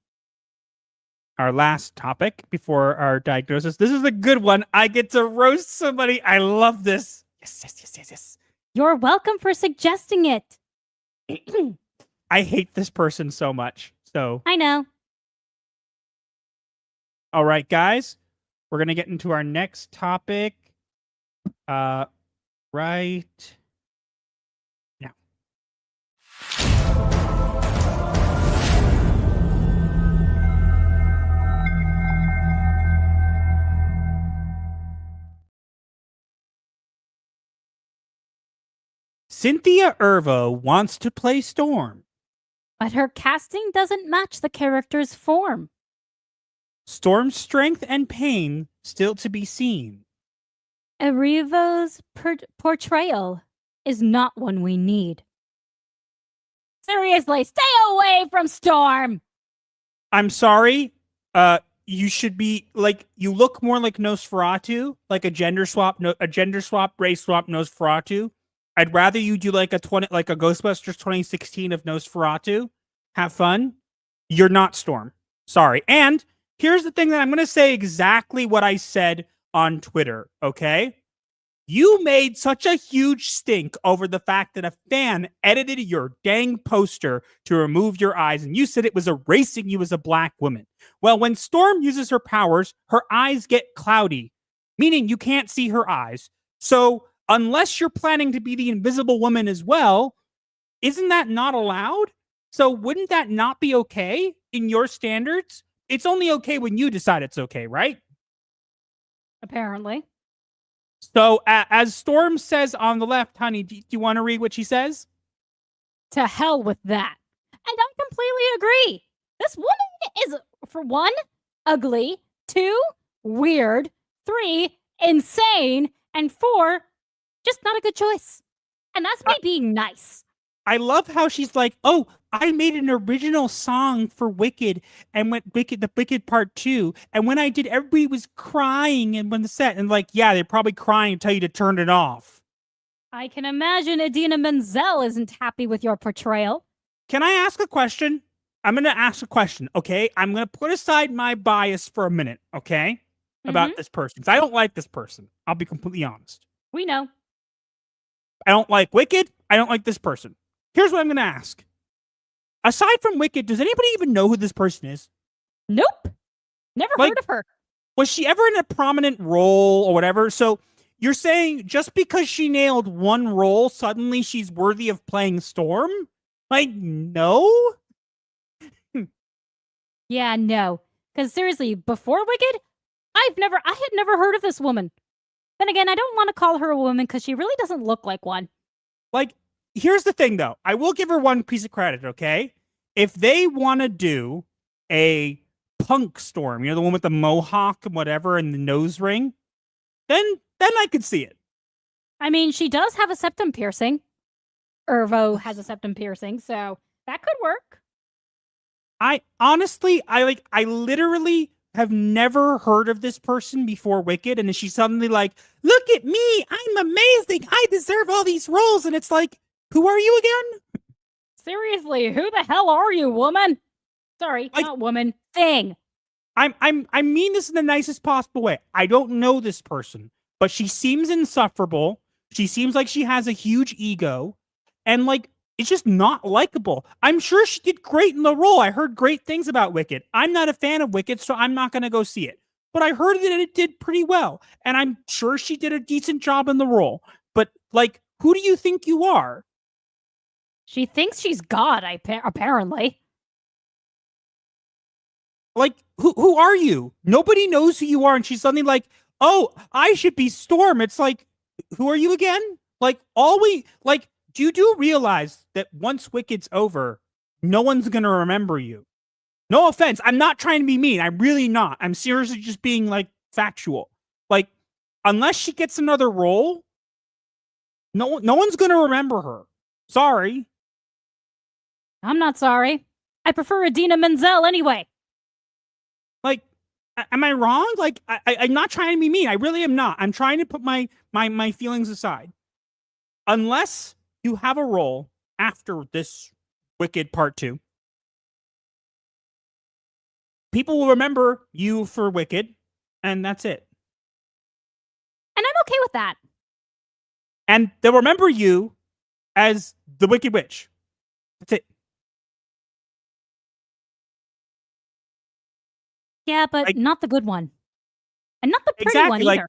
Our last topic before our diagnosis. This is a good one. I get to roast somebody. I love this. Yes. You're welcome for suggesting it. I hate this person so much. So I know. all right, guys, we're gonna get into our next topic. Right now. Cynthia Erivo wants to play Storm. But her casting doesn't match the character's form. Storm's strength and pain still to be seen. Erivo's portrayal is not one we need. Seriously, stay away from Storm! I'm sorry. You should be like, you look more like Nosferatu, like a gender swap, race swap Nosferatu. I'd rather you do like a Ghostbusters 2016 of Nosferatu. Have fun. You're not Storm. Sorry. And here's the thing that I'm going to say exactly what I said on Twitter, okay? You made such a huge stink over the fact that a fan edited your dang poster to remove your eyes, and you said it was erasing you as a black woman. Well, when Storm uses her powers, her eyes get cloudy, meaning you can't see her eyes. So unless you're planning to be the Invisible Woman as well, isn't that not allowed? So wouldn't that not be okay in your standards? It's only okay when you decide it's okay, right? Apparently. So as Storm says on the left, honey, do you want to read what she says? To hell with that. And I completely agree. This woman is, for 1, ugly, 2, weird, 3, insane, and 4, just not a good choice. And that's me being nice. I love how she's like, oh, I made an original song for Wicked and the Wicked Part 2. And when I did, everybody was crying and when the set and like, yeah, they're probably crying and tell you to turn it off. I can imagine Idina Menzel isn't happy with your portrayal. Can I ask a question? I'm going to ask a question, okay? I'm going to put aside my bias for a minute, okay? About this person. Because I don't like this person. I'll be completely honest. We know. I don't like Wicked. I don't like this person. Here's what I'm going to ask. Aside from Wicked, does anybody even know who this person is? Nope. Never heard of her. Was she ever in a prominent role or whatever? So you're saying just because she nailed one role, suddenly she's worthy of playing Storm? Like, no? Yeah, no. Because seriously, before Wicked, I had never heard of this woman. Then again, I don't want to call her a woman because she really doesn't look like one. Like, here's the thing, though. I will give her one piece of credit, okay? If they want to do a punk Storm, the one with the mohawk and whatever and the nose ring, then I could see it. I mean, she does have a septum piercing. Erivo has a septum piercing, so that could work. I literally have never heard of this person before Wicked, and then she's suddenly like, look at me, I'm amazing, I deserve all these roles, and it's like, who are you again? Seriously, who the hell are you, woman? Sorry, not woman, thing. I mean this in the nicest possible way. I don't know this person, but she seems insufferable. She seems like she has a huge ego, and like, it's just not likable. I'm sure she did great in the role. I heard great things about Wicked. I'm not a fan of Wicked, so I'm not going to go see it. but I heard that it did pretty well. And I'm sure she did a decent job in the role. But, like, who do you think you are? She thinks she's God, apparently. Like, who are you? Nobody knows who you are. And she's suddenly like, oh, I should be Storm. It's like, who are you again? Like, you do realize that once Wicked's over, no one's going to remember you. No offense. I'm not trying to be mean. I'm really not. I'm seriously just being, like, factual. Like, unless she gets another role, no one's going to remember her. Sorry. I'm not sorry. I prefer Adina Menzel anyway. Like, am I wrong? Like, I'm not trying to be mean. I really am not. I'm trying to put my feelings aside. Unless you have a role after this Wicked Part 2, people will remember you for Wicked, and that's it. And I'm okay with that. And they'll remember you as the Wicked Witch. That's it. Yeah, but Like, not the good one. And not the pretty exactly, one either.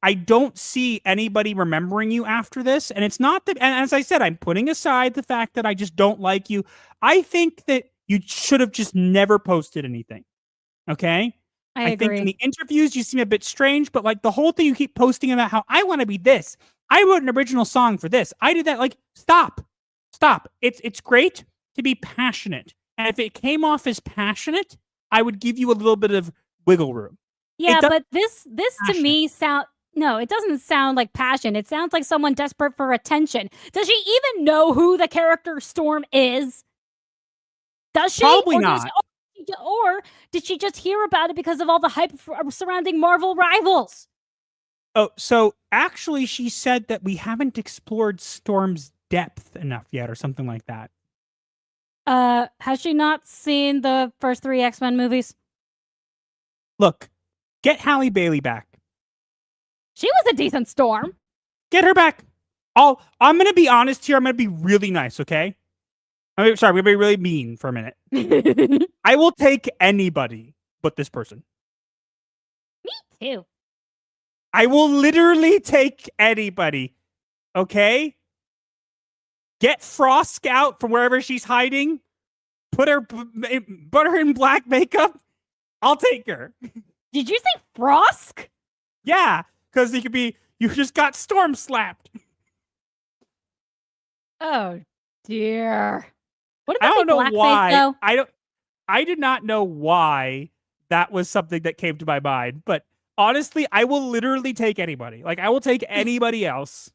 I don't see anybody remembering you after this. And it's not that, and as I said, I'm putting aside the fact that I just don't like you. I think that you should have just never posted anything. Okay? I agree. think in the interviews you seem a bit strange, but like the whole thing you keep posting about how I want to be this. I wrote an original song for this. I did that. Like, stop. It's great to be passionate. And if it came off as passionate, I would give you a little bit of wiggle room. Yeah, but this to me it doesn't sound like passion. It sounds like someone desperate for attention. Does she even know who the character Storm is? Does she? Probably not. Or did she just hear about it because of all the hype surrounding Marvel Rivals? Oh, so actually she said that we haven't explored Storm's depth enough yet or something like that. Has she not seen the first 3 X-Men movies? Look, get Halle Bailey back. She was a decent Storm. Get her back. I'm going to be honest here. I'm going to be really nice, okay? I'm going to be really mean for a minute. I will take anybody but this person. Me too. I will literally take anybody, okay? Get Frost out from wherever she's hiding. Put her in black makeup. I'll take her. Did you say Frosk? Yeah, because you just got Storm slapped. Oh dear. What I about don't the know blackface why. though? I did not know why that was something that came to my mind, but honestly, I will literally take anybody. Like, I will take anybody else.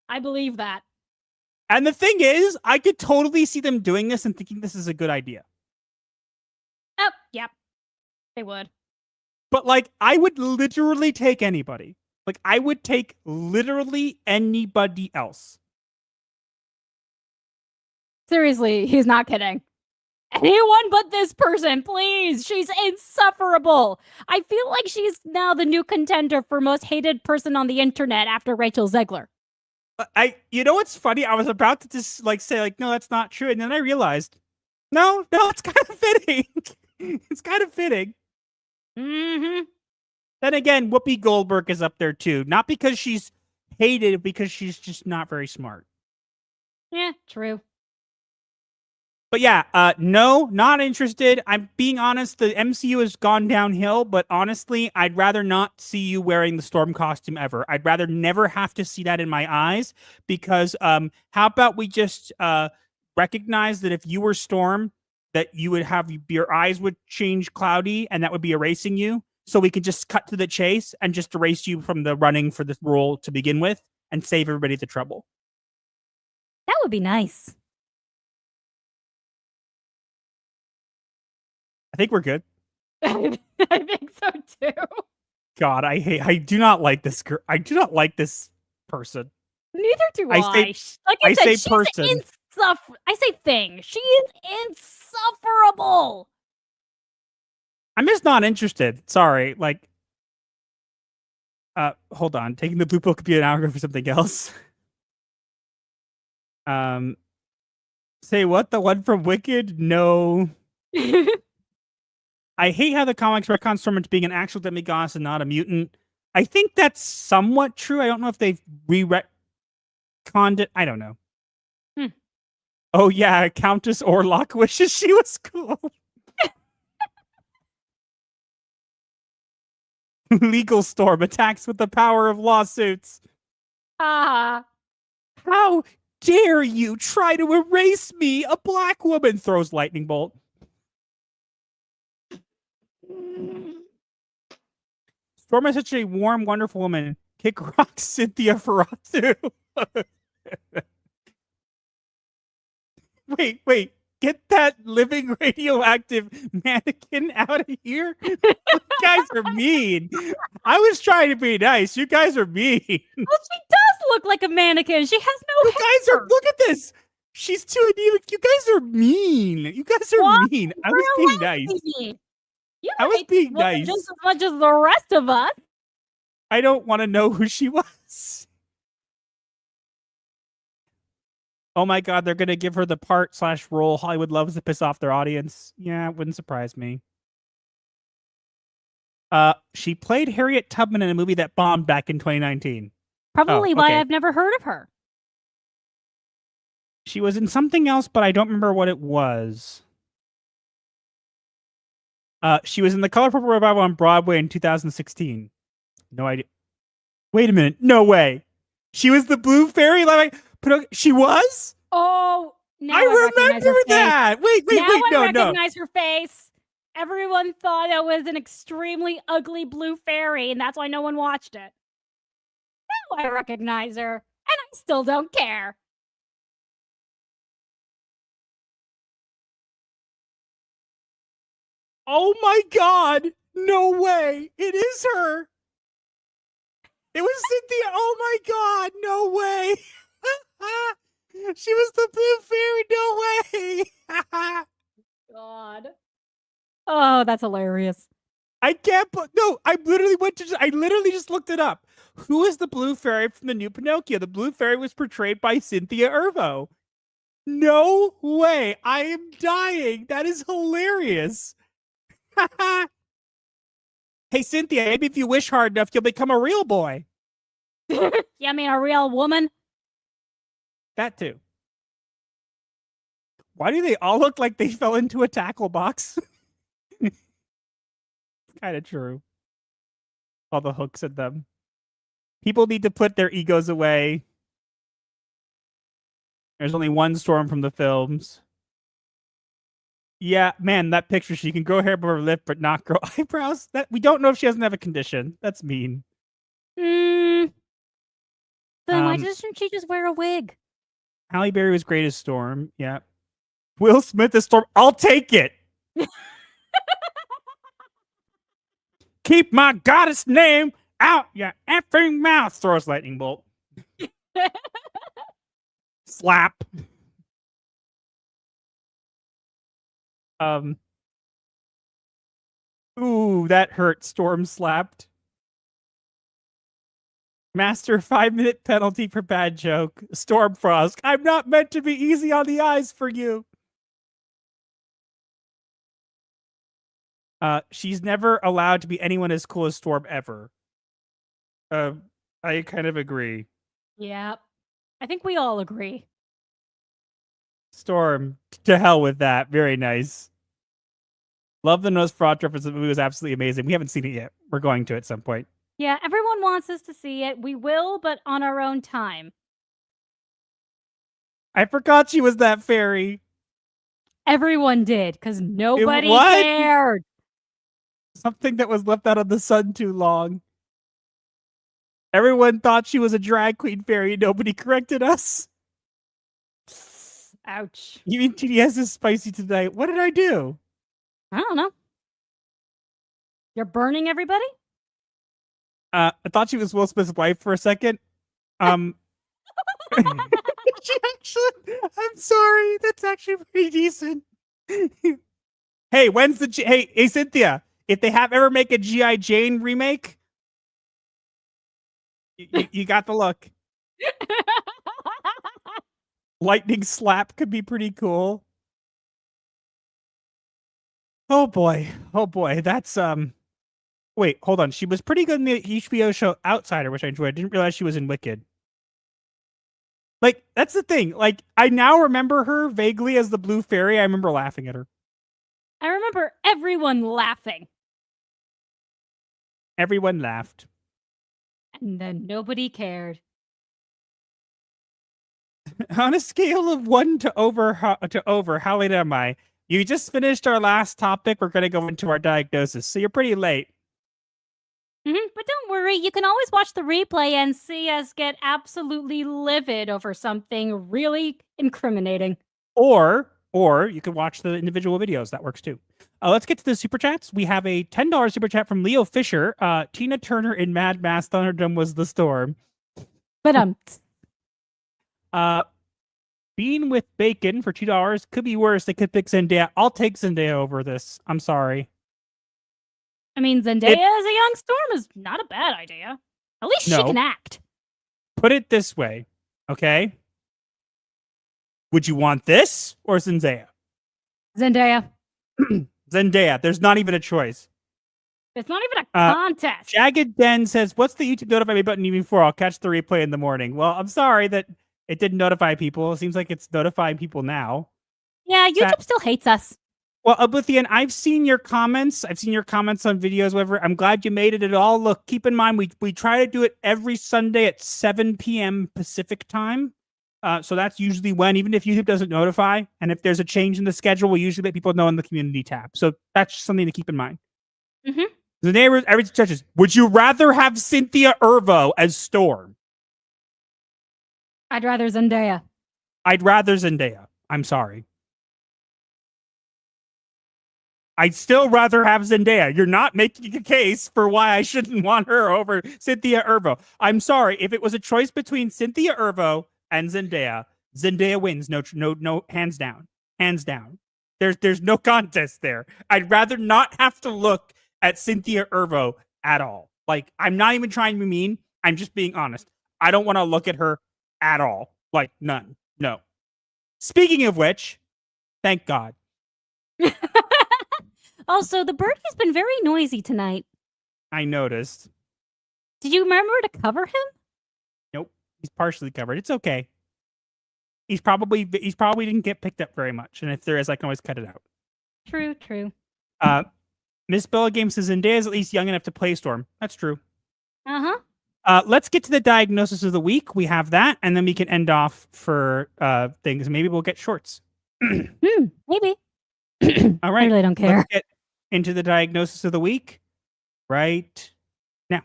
I believe that. And the thing is, I could totally see them doing this and thinking this is a good idea. Oh, yep. They would. But, like, I would literally take anybody. Like, I would take literally anybody else. Seriously, he's not kidding. Anyone but this person, please. She's insufferable. I feel like she's now the new contender for most hated person on the internet after Rachel Zegler. You know what's funny? I was about to just say no, that's not true, and then I realized, no, it's kind of fitting. It's kind of fitting. Mm-hmm. Then again, Whoopi Goldberg is up there too, not because she's hated, because she's just not very smart. Yeah, true. But yeah, no, not interested. I'm being honest. The MCU has gone downhill, but honestly, I'd rather not see you wearing the Storm costume ever. I'd rather never have to see that in my eyes, because how about we just recognize that if you were Storm, that you would have your eyes would change cloudy, and that would be erasing you. So we could just cut to the chase and just erase you from the running for this role to begin with and save everybody the trouble. That would be nice. I think we're good. I think so too. God, I do not like this girl. I do not like this person. Neither do I. Like I said, say person. I say thing. She is insufferable. I'm just not interested. Sorry. Like, hold on. Taking the blue pill could be an hour for something else. Say what? The one from Wicked? No. I hate how the comics retcon Storm into being an actual demigoddess and not a mutant. I think that's somewhat true. I don't know if they've retconned it. I don't know. Oh yeah, Countess Orlok wishes she was cool. Legal Storm attacks with the power of lawsuits. Ah. How dare you try to erase me? A black woman throws lightning bolt. Storm is such a warm, wonderful woman. Kick rocks Cynthia Ferratu. Wait. Get that living radioactive mannequin out of here. You guys are mean. I was trying to be nice. You guys are mean. Well, she does look like a mannequin. She has no hair. You guys are, look at this. She's too anemic. You guys are mean. You guys are mean. I was being nice. I was being nice. Just as much as the rest of us. I don't want to know who she was. Oh my god, they're going to give her the part/role Hollywood loves to piss off their audience. Yeah, it wouldn't surprise me. She played Harriet Tubman in a movie that bombed back in 2019. Probably why I've never heard of her. She was in something else, but I don't remember what it was. She was in the Color Purple Revival on Broadway in 2016. No idea. Wait a minute. No way. She was the Blue Fairy? She was? Oh, now I remember that. Wait. I recognize her face. Everyone thought it was an extremely ugly blue fairy, and that's why no one watched it. Now I recognize her, and I still don't care. Oh my god. No way. It is her. It was Cynthia. Oh my god. No way. She was the Blue Fairy. No way. God. Oh, that's hilarious. I can't put. No, I literally just looked it up. Who is the Blue Fairy from the new Pinocchio? The Blue Fairy was portrayed by Cynthia Erivo. No way. I am dying. That is hilarious. Hey, Cynthia, maybe if you wish hard enough, you'll become a real boy. Yeah, I mean, a real woman. That too. Why do they all look like they fell into a tackle box? It's kind of true. All the hooks in them. People need to put their egos away. There's only one Storm from the films. Yeah, man, that picture, she can grow hair above her lip, but not grow eyebrows. That we don't know if she doesn't have a condition. That's mean. Then why doesn't she just wear a wig? Halle Berry was great as Storm. Yeah. Will Smith as Storm. I'll take it. Keep my goddess name out your effing mouth. Throws lightning bolt. Slap. Ooh, that hurt. Storm slapped. Master 5-minute penalty for bad joke. Storm Frost. I'm not meant to be easy on the eyes for you. She's never allowed to be anyone as cool as Storm ever. I kind of agree. Yeah. I think we all agree. Storm, to hell with that. Very nice. Love the Nosferatu reference. The movie was absolutely amazing. We haven't seen it yet. We're going to at some point. Yeah, everyone wants us to see it. We will, but on our own time. I forgot she was that fairy. Everyone did, because nobody cared. Something that was left out of the sun too long. Everyone thought she was a drag queen fairy. Nobody corrected us. Ouch. Even TDS is spicy tonight. What did I do? I don't know. You're burning everybody? I thought she was Will Smith's wife for a second. She actually, I'm sorry. That's actually pretty decent. Hey, when's the hey Cynthia? If they ever make a G.I. Jane remake, you got the look. Lightning slap could be pretty cool. Oh boy. That's wait, hold on. She was pretty good in the HBO show Outsider, which I enjoyed. I didn't realize she was in Wicked. Like, that's the thing. Like, I now remember her vaguely as the Blue Fairy. I remember laughing at her. I remember everyone laughing. Everyone laughed. And then nobody cared. On a scale of 1 to over, how late am I? You just finished our last topic. We're going to go into our diagnosis. So you're pretty late. But don't worry, you can always watch the replay and see us get absolutely livid over something really incriminating. Or you can watch the individual videos. That works too. Let's get to the super chats. We have a $10 super chat from Leo Fisher. Tina Turner in Mad Max Thunderdome was the storm. But Bean with bacon for $2 could be worse. They could pick Zendaya. I'll take Zendaya over this. I'm sorry. I mean, Zendaya as a young Storm is not a bad idea. At least she can act. Put it this way, okay? Would you want this or Zendaya? Zendaya. Zendaya. There's not even a choice. It's not even a contest. Jagged Den says, what's the YouTube notify me button even for? I'll catch the replay in the morning. Well, I'm sorry that it didn't notify people. It seems like it's notifying people now. Yeah, YouTube still hates us. Well, Oblivion, I've seen your comments. I've seen your comments on videos, whatever. I'm glad you made it at all. Look, keep in mind, we try to do it every Sunday at 7 p.m. Pacific time. So that's usually when, even if YouTube doesn't notify, and if there's a change in the schedule, we usually let people know in the community tab. So that's something to keep in mind. The neighbors, every judges, would you rather have Cynthia Erivo as Storm? I'd rather Zendaya. I'd rather Zendaya. I'm sorry. I'd still rather have Zendaya. You're not making a case for why I shouldn't want her over Cynthia Erivo. I'm sorry. If it was a choice between Cynthia Erivo and Zendaya, Zendaya wins. No, hands down. Hands down. There's no contest there. I'd rather not have to look at Cynthia Erivo at all. Like, I'm not even trying to be mean. I'm just being honest. I don't want to look at her at all. Like, none. No. Speaking of which, thank God. Also, the birdie's been very noisy tonight. I noticed. Did you remember to cover him? Nope. He's partially covered. It's okay. He's probably didn't get picked up very much. And if there is, I can always cut it out. True. Miss Bella Game says Zendaya is at least young enough to play Storm. That's true. Let's get to the diagnosis of the week. We have that, and then we can end off for things. Maybe we'll get shorts. Maybe. All right. I really don't care. Let's get into the diagnosis of the week right now.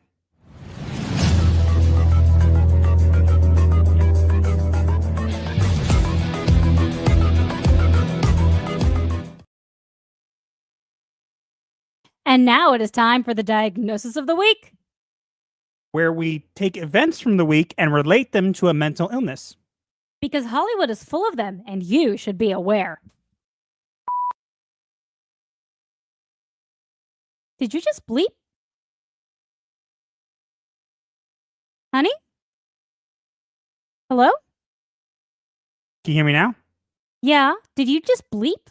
And now it is time for the diagnosis of the week, where we take events from the week and relate them to a mental illness. Because Hollywood is full of them, and you should be aware. Did you just bleep? Honey? Hello? Can you hear me now? Yeah. Did you just bleep?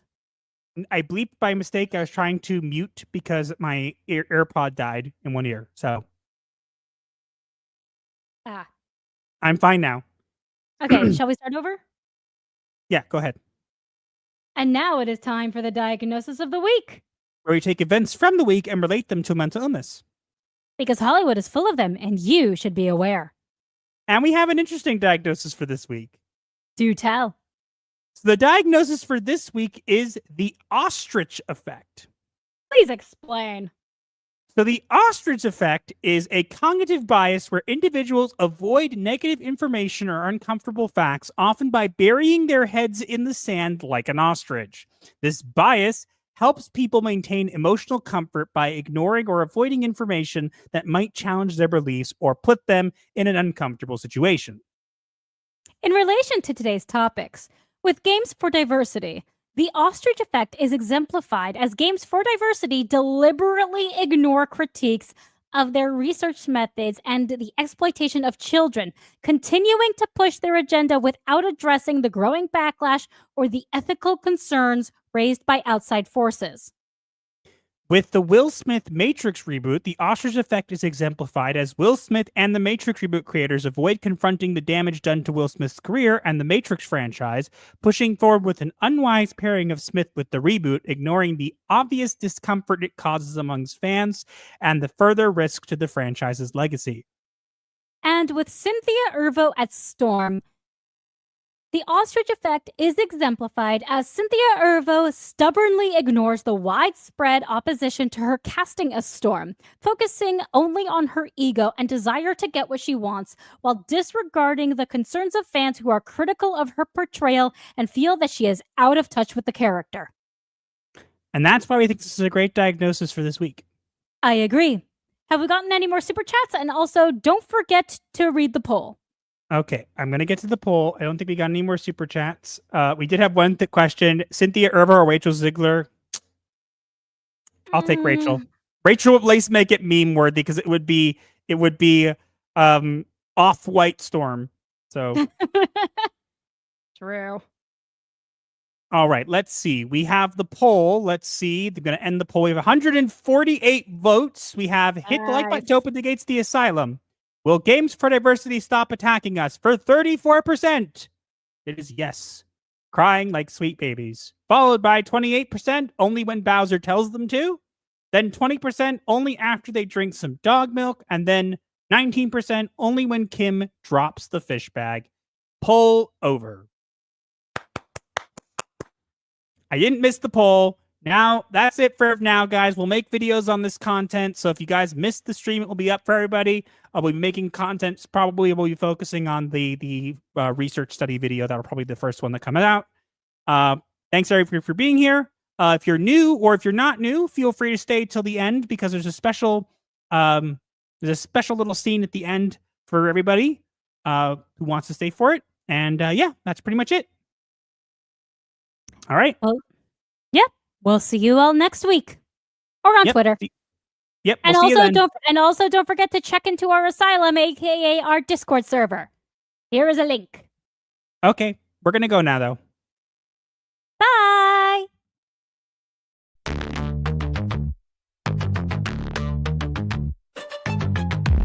I bleeped by mistake. I was trying to mute because my AirPod died in one ear. So I'm fine now. Okay, shall we start over? Yeah, go ahead. And now it is time for the diagnosis of the week. Where we take events from the week and relate them to a mental illness. Because Hollywood is full of them, and you should be aware. And we have an interesting diagnosis for this week. Do tell. So the diagnosis for this week is the ostrich effect. Please explain. So the ostrich effect is a cognitive bias where individuals avoid negative information or uncomfortable facts, often by burying their heads in the sand like an ostrich. This bias helps people maintain emotional comfort by ignoring or avoiding information that might challenge their beliefs or put them in an uncomfortable situation. In relation to today's topics, with Games for Diversity, the ostrich effect is exemplified as Games for Diversity deliberately ignore critiques of their research methods and the exploitation of children, continuing to push their agenda without addressing the growing backlash or the ethical concerns raised by outside forces. With the Will Smith Matrix reboot, the ostrich effect is exemplified as Will Smith and the Matrix reboot creators avoid confronting the damage done to Will Smith's career and the Matrix franchise, pushing forward with an unwise pairing of Smith with the reboot, ignoring the obvious discomfort it causes amongst fans and the further risk to the franchise's legacy. And with Cynthia Erivo at Storm, the ostrich effect is exemplified as Cynthia Erivo stubbornly ignores the widespread opposition to her casting as Storm, focusing only on her ego and desire to get what she wants, while disregarding the concerns of fans who are critical of her portrayal and feel that she is out of touch with the character. And that's why we think this is a great diagnosis for this week. I agree. Have we gotten any more super chats? And also, don't forget to read the poll. Okay, I'm going to get to the poll. I don't think we got any more super chats. We did have one question. Cynthia Erivo or Rachel Ziegler? I'll take Rachel. Rachel would at least make it meme worthy because it would be off-white Storm. So True. All right, let's see. We have the poll. Let's see. They're going to end the poll. We have 148 votes. We have hit the like button to open the gates to the asylum. Will Games for Diversity stop attacking us? For 34%, it is yes. Crying like sweet babies. Followed by 28%, only when Bowser tells them to. Then 20%, only after they drink some dog milk. And then 19%, only when Kim drops the fish bag. Poll over. I didn't miss the poll. Now, that's it for now, guys. We'll make videos on this content. So if you guys missed the stream, it will be up for everybody. I'll be making content. Probably will be focusing on the research study video. That'll probably be the first one that comes out. Thanks, everybody, for being here. If you're new or if you're not new, feel free to stay till the end because there's a special little scene at the end for everybody who wants to stay for it. And yeah, that's pretty much it. All right. Well, yep. We'll see you all next week, or on Twitter. Yep. And also don't forget to check into our asylum, aka our Discord server. Here is a link. Okay, we're gonna go now, though. Bye.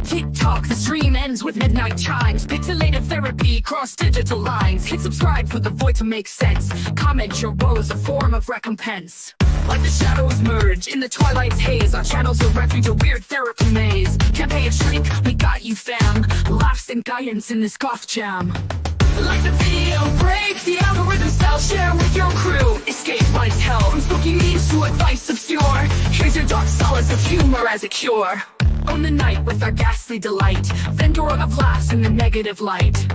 TikTok, the stream ends with midnight chimes. Pixelated therapy, cross digital lines. Hit subscribe for the void to make sense. Comment your woes, a form of recompense. Like the shadows merge in the twilight's haze, our channel's a refuge, a weird therapy maze. Can't pay a shrink, we got you fam. Laughs and guidance in this goth jam. Like the video break, the algorithm style, share with your crew. Escape life's hell, from spooky memes to advice obscure. Here's your dark solace of humor as a cure. Own the night with our ghastly delight. Vendor of laughs in the negative light.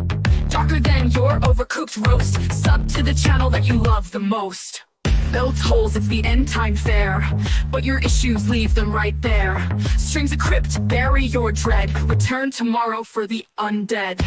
Darker than your overcooked roast. Sub to the channel that you love the most. Bell tolls, it's the end time fair. But your issues, leave them right there. Strings of crypt, bury your dread. Return tomorrow for the undead.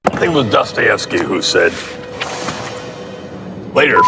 I think it was Dostoevsky who said, "Later,